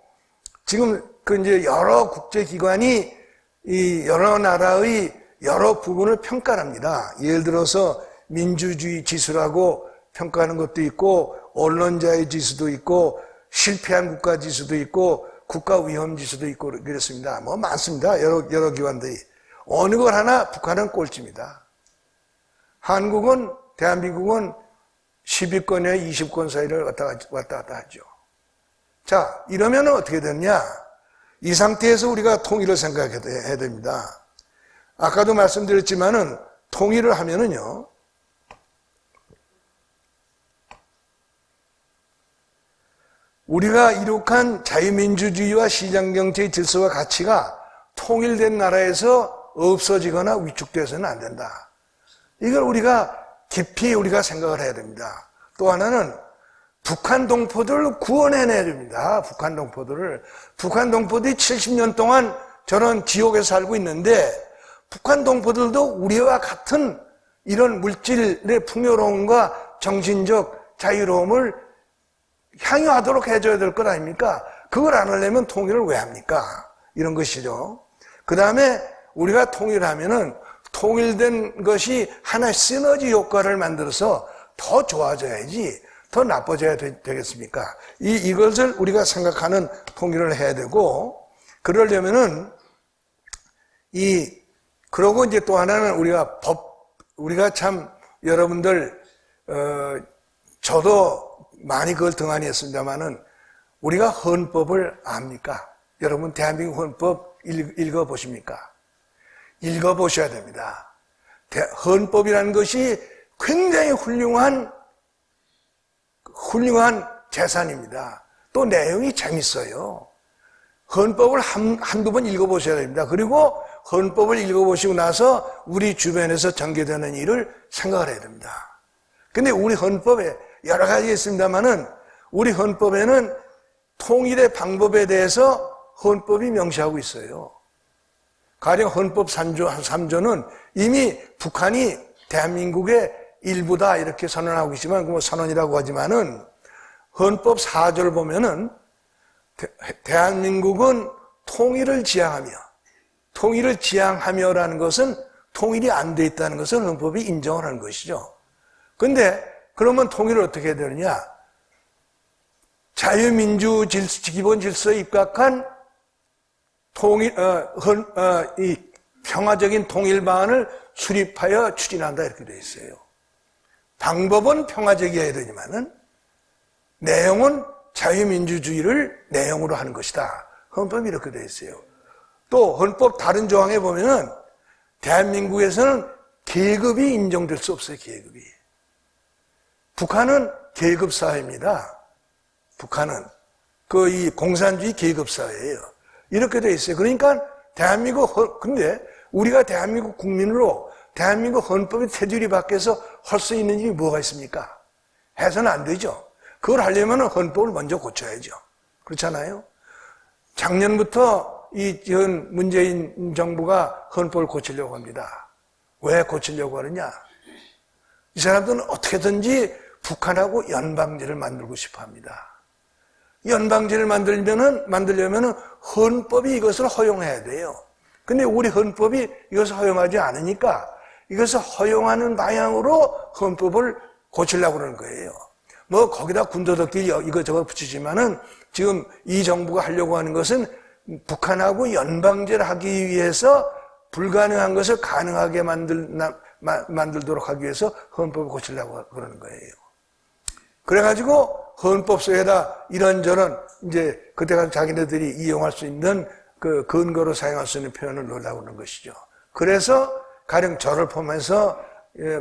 지금 이제 여러 국제기관이 이 여러 나라의 여러 부분을 평가합니다. 예를 들어서 민주주의 지수라고 평가하는 것도 있고 언론자의 지수도 있고 실패한 국가 지수도 있고 국가 위험 지수도 있고 그렇습니다. 많습니다. 여러 기관들이. 어느 걸 하나 북한은 꼴찌입니다. 대한민국은 10위권에 20권 사이를 왔다 갔다 하죠. 자, 이러면 어떻게 되느냐? 이 상태에서 우리가 통일을 생각해야 됩니다. 아까도 말씀드렸지만은 통일을 하면은요, 우리가 이룩한 자유민주주의와 시장경제의 질서와 가치가 통일된 나라에서 없어지거나 위축돼서는 안 된다. 이걸 우리가 깊이 생각을 해야 됩니다. 또 하나는 북한 동포들을 구원해내야 됩니다. 북한 동포들이 70년 동안 저런 지옥에서 살고 있는데 북한 동포들도 우리와 같은 이런 물질의 풍요로움과 정신적 자유로움을 향유하도록 해줘야 될 것 아닙니까? 그걸 안 하려면 통일을 왜 합니까? 이런 것이죠. 그 다음에 우리가 통일하면은 통일된 것이 하나의 시너지 효과를 만들어서 더 좋아져야지 더 나빠져야 되겠습니까? 이것을 우리가 생각하는 통일을 해야 되고, 그러려면은 그러고 이제 또 하나는 우리가 참 여러분들, 저도 많이 그걸 등한히 했습니다만은 우리가 헌법을 압니까? 여러분 대한민국 헌법 읽어보십니까? 읽어보셔야 됩니다. 헌법이라는 것이 굉장히 훌륭한 재산입니다. 또 내용이 재밌어요. 헌법을 한두 번 읽어보셔야 됩니다. 그리고 헌법을 읽어보시고 나서 우리 주변에서 전개되는 일을 생각을 해야 됩니다. 근데 우리 헌법에 여러 가지 있습니다만은 우리 헌법에는 통일의 방법에 대해서 헌법이 명시하고 있어요. 가령 헌법 3조는 이미 북한이 대한민국의 일부다 이렇게 선언하고 있지만 뭐 선언이라고 하지만은 헌법 4조를 보면은 대한민국은 통일을 지향하며라는 것은 통일이 안 돼 있다는 것을 헌법이 인정을 하는 것이죠. 근데 그러면 통일을 어떻게 해야 되느냐? 자유민주 기본 질서에 입각한 이 평화적인 통일 방안을 수립하여 추진한다 이렇게 되어 있어요. 방법은 평화적이어야 되지만은 내용은 자유민주주의를 내용으로 하는 것이다. 헌법이 이렇게 되어 있어요. 또 헌법 다른 조항에 보면은 대한민국에서는 계급이 인정될 수 없어요. 계급이. 북한은 계급사회입니다. 북한은 이 공산주의 계급사회예요. 이렇게 되어 있어요. 그러니까 근데 우리가 대한민국 국민으로 대한민국 헌법의 테두리 밖에서 할 수 있는 일이 뭐가 있습니까? 해서는 안 되죠. 그걸 하려면 헌법을 먼저 고쳐야죠. 그렇잖아요. 작년부터 현 문재인 정부가 헌법을 고치려고 합니다. 왜 고치려고 하느냐? 이 사람들은 어떻게든지 북한하고 연방제를 만들고 싶어 합니다. 연방제를 만들려면은 헌법이 이것을 허용해야 돼요. 근데 우리 헌법이 이것을 허용하지 않으니까 이것을 허용하는 방향으로 헌법을 고치려고 그러는 거예요. 뭐 거기다 군더더기 이것저것 붙이지만은 지금 이 정부가 하려고 하는 것은 북한하고 연방제를 하기 위해서 불가능한 것을 가능하게 만들도록 하기 위해서 헌법을 고치려고 그러는 거예요. 그래가지고 헌법 속에다 이런저런 이제 그때가 자기네들이 이용할 수 있는 그 근거로 사용할 수 있는 표현을 넣으려고 하는 것이죠. 그래서 가령 저를 포함해서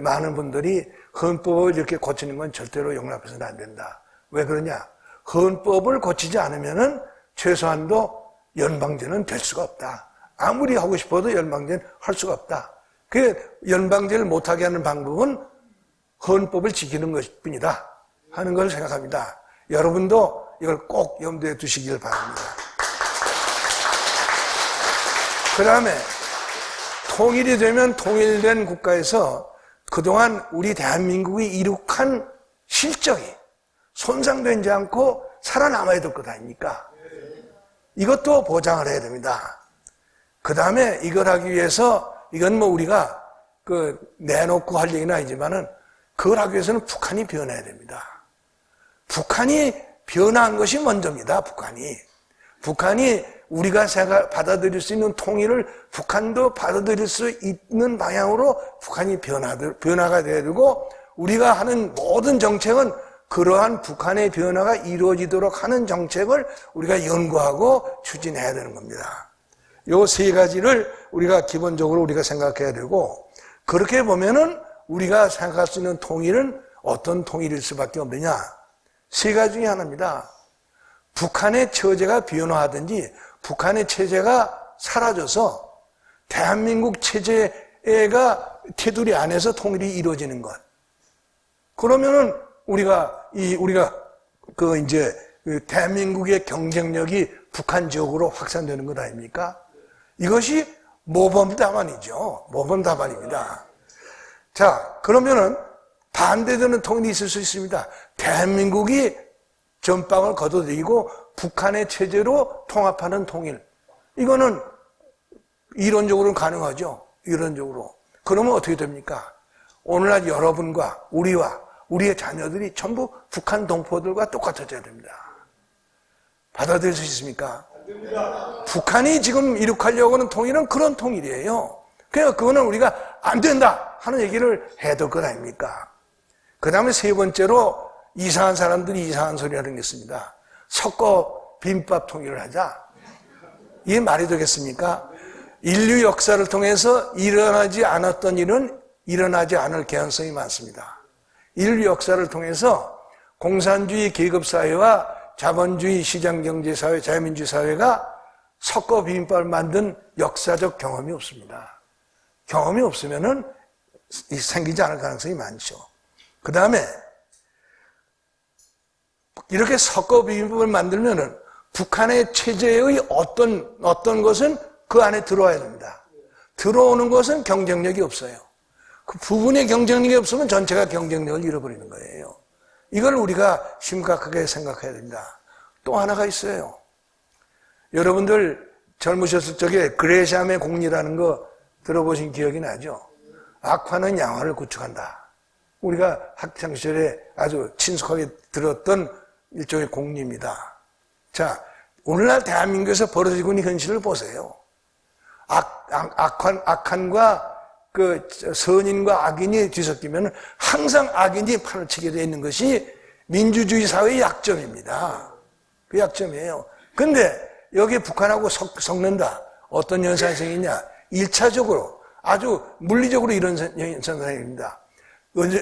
많은 분들이 헌법을 이렇게 고치는 건 절대로 용납해서는 안 된다. 왜 그러냐? 헌법을 고치지 않으면은 최소한도 연방제는 될 수가 없다. 아무리 하고 싶어도 연방제는 할 수가 없다. 그 연방제를 못하게 하는 방법은 헌법을 지키는 것뿐이다 하는 걸 생각합니다. 여러분도 이걸 꼭 염두에 두시길 바랍니다. 그 다음에 통일이 되면 통일된 국가에서 그동안 우리 대한민국이 이룩한 실적이 손상되지 않고 살아남아야 될 것 아닙니까? 이것도 보장을 해야 됩니다. 그 다음에 이걸 하기 위해서 이건 뭐 우리가 내놓고 할 얘기는 아니지만은 그걸 하기 위해서는 북한이 변해야 됩니다. 북한이 변한 것이 먼저입니다. 북한이 우리가 받아들일 수 있는 통일을 북한도 받아들일 수 있는 방향으로 북한이 변화가 돼야 되고 우리가 하는 모든 정책은 그러한 북한의 변화가 이루어지도록 하는 정책을 우리가 연구하고 추진해야 되는 겁니다. 요 세 가지를 우리가 기본적으로 우리가 생각해야 되고 그렇게 보면은 우리가 생각할 수 있는 통일은 어떤 통일일 수밖에 없느냐? 세 가지 중에 하나입니다. 북한의 처제가 변화하든지 북한의 체제가 사라져서 대한민국 체제가 테두리 안에서 통일이 이루어지는 것. 그러면은 우리가 대한민국의 경쟁력이 북한 지역으로 확산되는 것 아닙니까? 이것이 모범 답안이죠. 모범 답안입니다. 자, 그러면은 반대되는 통일이 있을 수 있습니다. 대한민국이 전방을 걷어들이고 북한의 체제로 통합하는 통일. 이거는 이론적으로는 가능하죠. 이론적으로. 그러면 어떻게 됩니까? 오늘날 여러분과 우리의 자녀들이 전부 북한 동포들과 똑같아져야 됩니다. 받아들일 수 있습니까? 안 됩니다. 북한이 지금 이룩하려고 하는 통일은 그런 통일이에요. 그러니까 그거는 우리가 안 된다 하는 얘기를 해야 될 것 아닙니까? 그 다음에 세 번째로 이상한 사람들이 이상한 소리 하는 게 있습니다. 섞어 빈밥 통일을 하자. 이게 말이 되겠습니까? 인류 역사를 통해서 일어나지 않았던 일은 일어나지 않을 개연성이 많습니다. 인류 역사를 통해서 공산주의 계급사회와 자본주의 시장경제사회, 자유민주주의 사회가 섞어 비빔밥을 만든 역사적 경험이 없습니다. 경험이 없으면은 생기지 않을 가능성이 많죠. 그 다음에 이렇게 섞어 비빔밥을 만들면은 북한의 체제의 어떤 것은 그 안에 들어와야 됩니다. 들어오는 것은 경쟁력이 없어요. 그 부분의 경쟁력이 없으면 전체가 경쟁력을 잃어버리는 거예요. 이걸 우리가 심각하게 생각해야 됩니다. 또 하나가 있어요. 여러분들 젊으셨을 적에 그레샴의 공리라는 거 들어보신 기억이 나죠? 악화는 양화를 구축한다. 우리가 학창시절에 아주 친숙하게 들었던 일종의 공리입니다. 자, 오늘날 대한민국에서 벌어지고 있는 현실을 보세요. 악한과 그 선인과 악인이 뒤섞이면 항상 악인이 판을 치게 되어 있는 것이 민주주의 사회의 약점입니다. 그 약점이에요. 근데 여기 북한하고 섞는다. 어떤 현상이 생기냐? 1차적으로 아주 물리적으로 이런 현상입니다.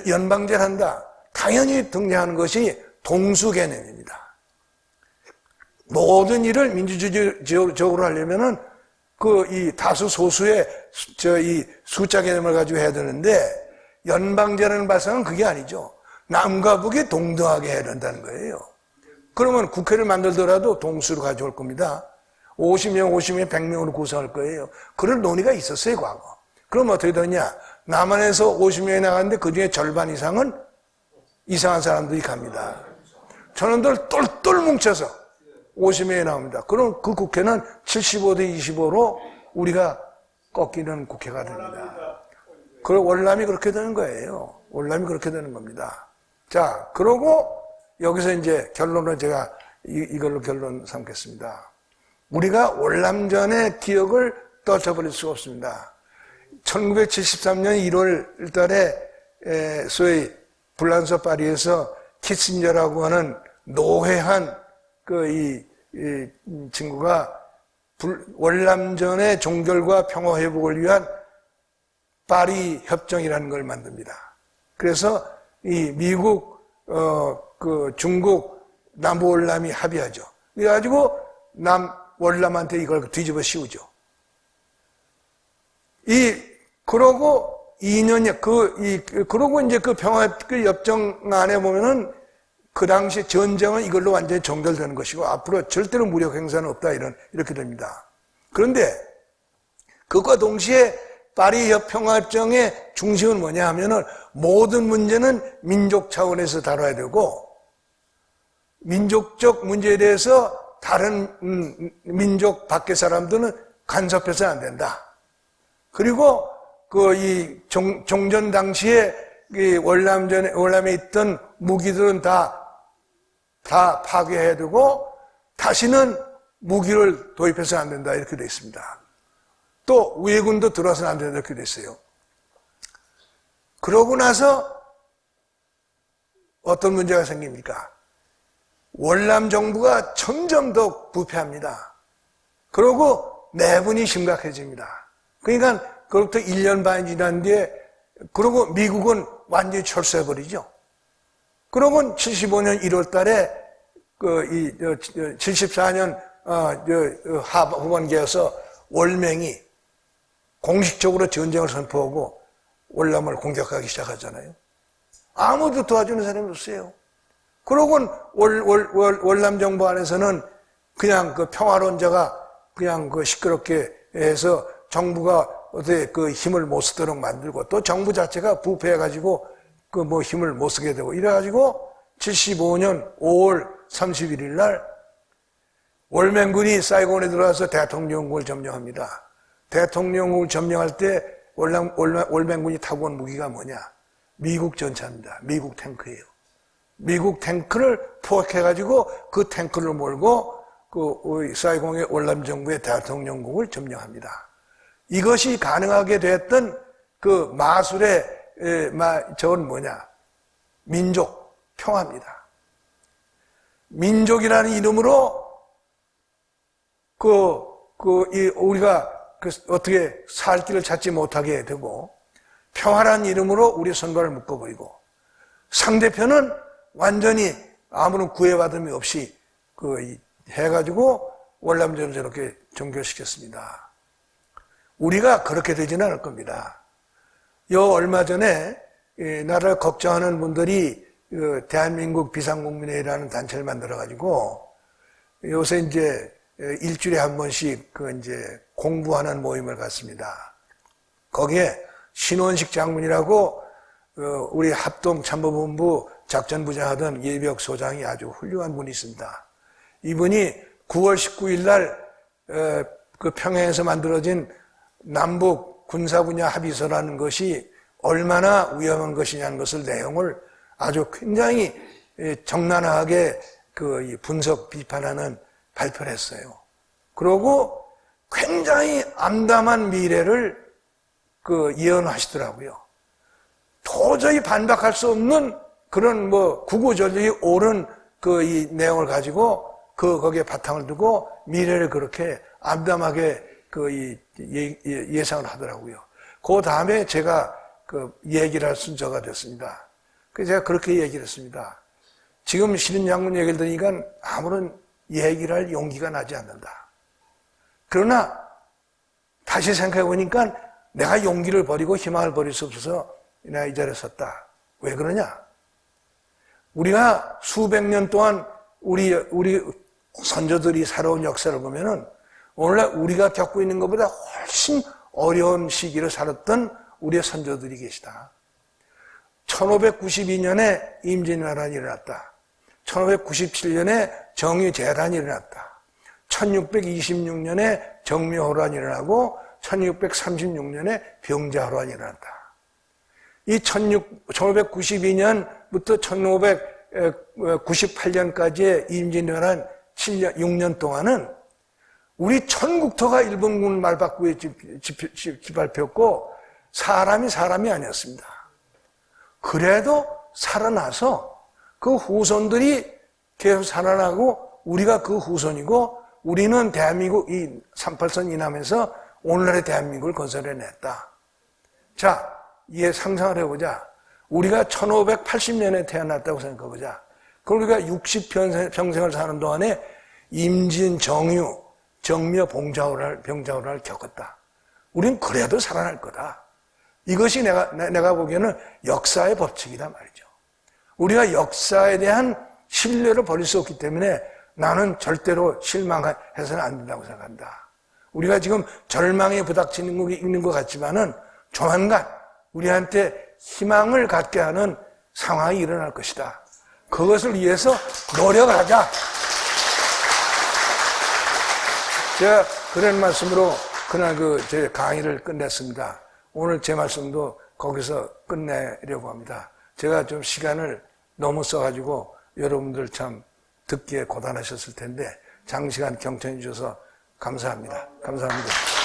연방제를 한다. 당연히 등장하는 것이 동수 개념입니다. 모든 일을 민주주의적으로 하려면은 이 다수 소수의 이 숫자 개념을 가지고 해야 되는데 연방제라는 발상은 그게 아니죠. 남과 북이 동등하게 해야 된다는 거예요. 그러면 국회를 만들더라도 동수로 가져올 겁니다. 50명, 100명으로 구성할 거예요. 그런 논의가 있었어요, 과거. 그럼 어떻게 되냐? 남한에서 50명이 나갔는데 그 중에 절반 이상은 이상한 사람들이 갑니다. 저놈들 똘똘 뭉쳐서 50명이 나옵니다. 그럼 그 국회는 75대 25로 우리가 꺾이는 국회가 됩니다. 그 월남이 그렇게 되는 거예요. 월남이 그렇게 되는 겁니다. 자, 그러고 여기서 이제 결론을 제가 이걸로 결론 삼겠습니다. 우리가 월남전의 기억을 떨쳐버릴 수가 없습니다. 1973년 1월 달에 소위 불란서 파리에서 키신저라고 하는 노회한 이 친구가 월남전의 종결과 평화 회복을 위한 파리 협정이라는 걸 만듭니다. 그래서 이 미국, 중국, 남부 월남이 합의하죠. 그래가지고 월남한테 이걸 뒤집어 씌우죠. 그러고 2년, 그러고 이제 그 평화 협정 안에 보면은 그 당시 전쟁은 이걸로 완전히 종결되는 것이고 앞으로 절대로 무력 행사는 없다 이렇게 됩니다. 그런데 그것과 동시에 파리 평화협정의 중심은 뭐냐 하면은 모든 문제는 민족 차원에서 다뤄야 되고 민족적 문제에 대해서 다른 민족 밖의 사람들은 간섭해서는 안 된다. 그리고 종전 당시에 월남에 있던 무기들은 다 파괴해야 되고 다시는 무기를 도입해서는 안 된다 이렇게 되어 있습니다. 또 외군도 들어와서는 안 된다 이렇게 되어 있어요. 그러고 나서 어떤 문제가 생깁니까? 월남 정부가 점점 더 부패합니다. 그러고 내분이 심각해집니다. 그러니까 그로부터 1년 반이 지난 뒤에 그러고 미국은 완전히 철수해버리죠. 그러고 75년 1월 달에 74년 후반기에서 월맹이 공식적으로 전쟁을 선포하고 월남을 공격하기 시작하잖아요. 아무도 도와주는 사람이 없어요. 그러고 월남 정부 안에서는 그냥 그 평화론자가 그냥 시끄럽게 해서 정부가 어떻게 힘을 못 쓰도록 만들고 또 정부 자체가 부패해가지고 힘을 못 쓰게 되고 이래가지고 75년 5월 31일 날 월맹군이 사이곤에 들어와서 대통령궁을 점령합니다. 대통령궁을 점령할 때 월맹군이 타고 온 무기가 뭐냐? 미국 전차입니다. 미국 탱크예요. 미국 탱크를 포획해가지고 그 탱크를 몰고 사이공의 월남 정부의 대통령궁을 점령합니다. 이것이 가능하게 됐던 그 마술의 저건 뭐냐? 민족, 평화입니다. 민족이라는 이름으로 우리가 어떻게 살 길을 찾지 못하게 되고 평화라는 이름으로 우리 선거를 묶어버리고 상대편은 완전히 아무런 구애받음이 없이 해가지고 월남전을 저렇게 종결시켰습니다. 우리가 그렇게 되지는 않을 겁니다. 얼마 전에 나라를 걱정하는 분들이 대한민국 비상국민회의라는 단체를 만들어가지고 요새 이제 일주일에 한 번씩 이제 공부하는 모임을 갖습니다. 거기에 신원식 장군이라고 우리 합동참모본부 작전부장 하던 예비역 소장이 아주 훌륭한 분이 있습니다. 이분이 9월 19일 날 평양에서 만들어진 남북 군사 분야 합의서라는 것이 얼마나 위험한 것이냐는 것을 내용을 아주 굉장히 적나라하게 분석 비판하는 발표를 했어요. 그러고 굉장히 암담한 미래를 그 예언하시더라고요. 도저히 반박할 수 없는 그런 구구절절히 옳은 그 이 내용을 가지고 거기에 바탕을 두고 미래를 그렇게 암담하게 예상을 하더라고요. 그 다음에 제가 그 얘기를 할 순서가 됐습니다. 그래서 제가 그렇게 얘기를 했습니다. 지금 신임 장군 얘기를 들으니까 아무런 얘기를 할 용기가 나지 않는다. 그러나 다시 생각해 보니까 내가 용기를 버리고 희망을 버릴 수 없어서 내가 이 자리에 섰다. 왜 그러냐? 우리가 수백 년 동안 우리 선조들이 살아온 역사를 보면은 오늘날 우리가 겪고 있는 것보다 훨씬 어려운 시기를 살았던 우리의 선조들이 계시다. 1592년에 임진왜란이 일어났다. 1597년에 정유재란이 일어났다. 1626년에 정묘호란이 일어나고 1636년에 병자호란이 일어났다. 이 1592년부터 1598년까지의 임진왜란 6년 동안은 우리 전국토가 일본군 말박구에 짓밟혔고 사람이 아니었습니다. 그래도 살아나서 그 후손들이 계속 살아나고 우리가 그 후손이고 우리는 대한민국 이 38선 이남에서 오늘날의 대한민국을 건설해냈다. 자, 이해 상상을 해보자. 우리가 1580년에 태어났다고 생각해보자. 그럼 우리가 60평생을 사는 동안에 임진, 정유, 정묘, 병자호란을 겪었다. 우린 그래도 살아날 거다. 이것이 내가 보기에는 역사의 법칙이다 말이죠. 우리가 역사에 대한 신뢰를 버릴 수 없기 때문에 나는 절대로 실망해서는 안 된다고 생각한다. 우리가 지금 절망에 부닥치는 것 같지만은 조만간 우리한테 희망을 갖게 하는 상황이 일어날 것이다. 그것을 위해서 노력하자. 제가 그런 말씀으로 그날 제 강의를 끝냈습니다. 오늘 제 말씀도 거기서 끝내려고 합니다. 제가 좀 시간을 너무 써가지고 여러분들 참 듣기에 고단하셨을 텐데 장시간 경청해 주셔서 감사합니다. 감사합니다.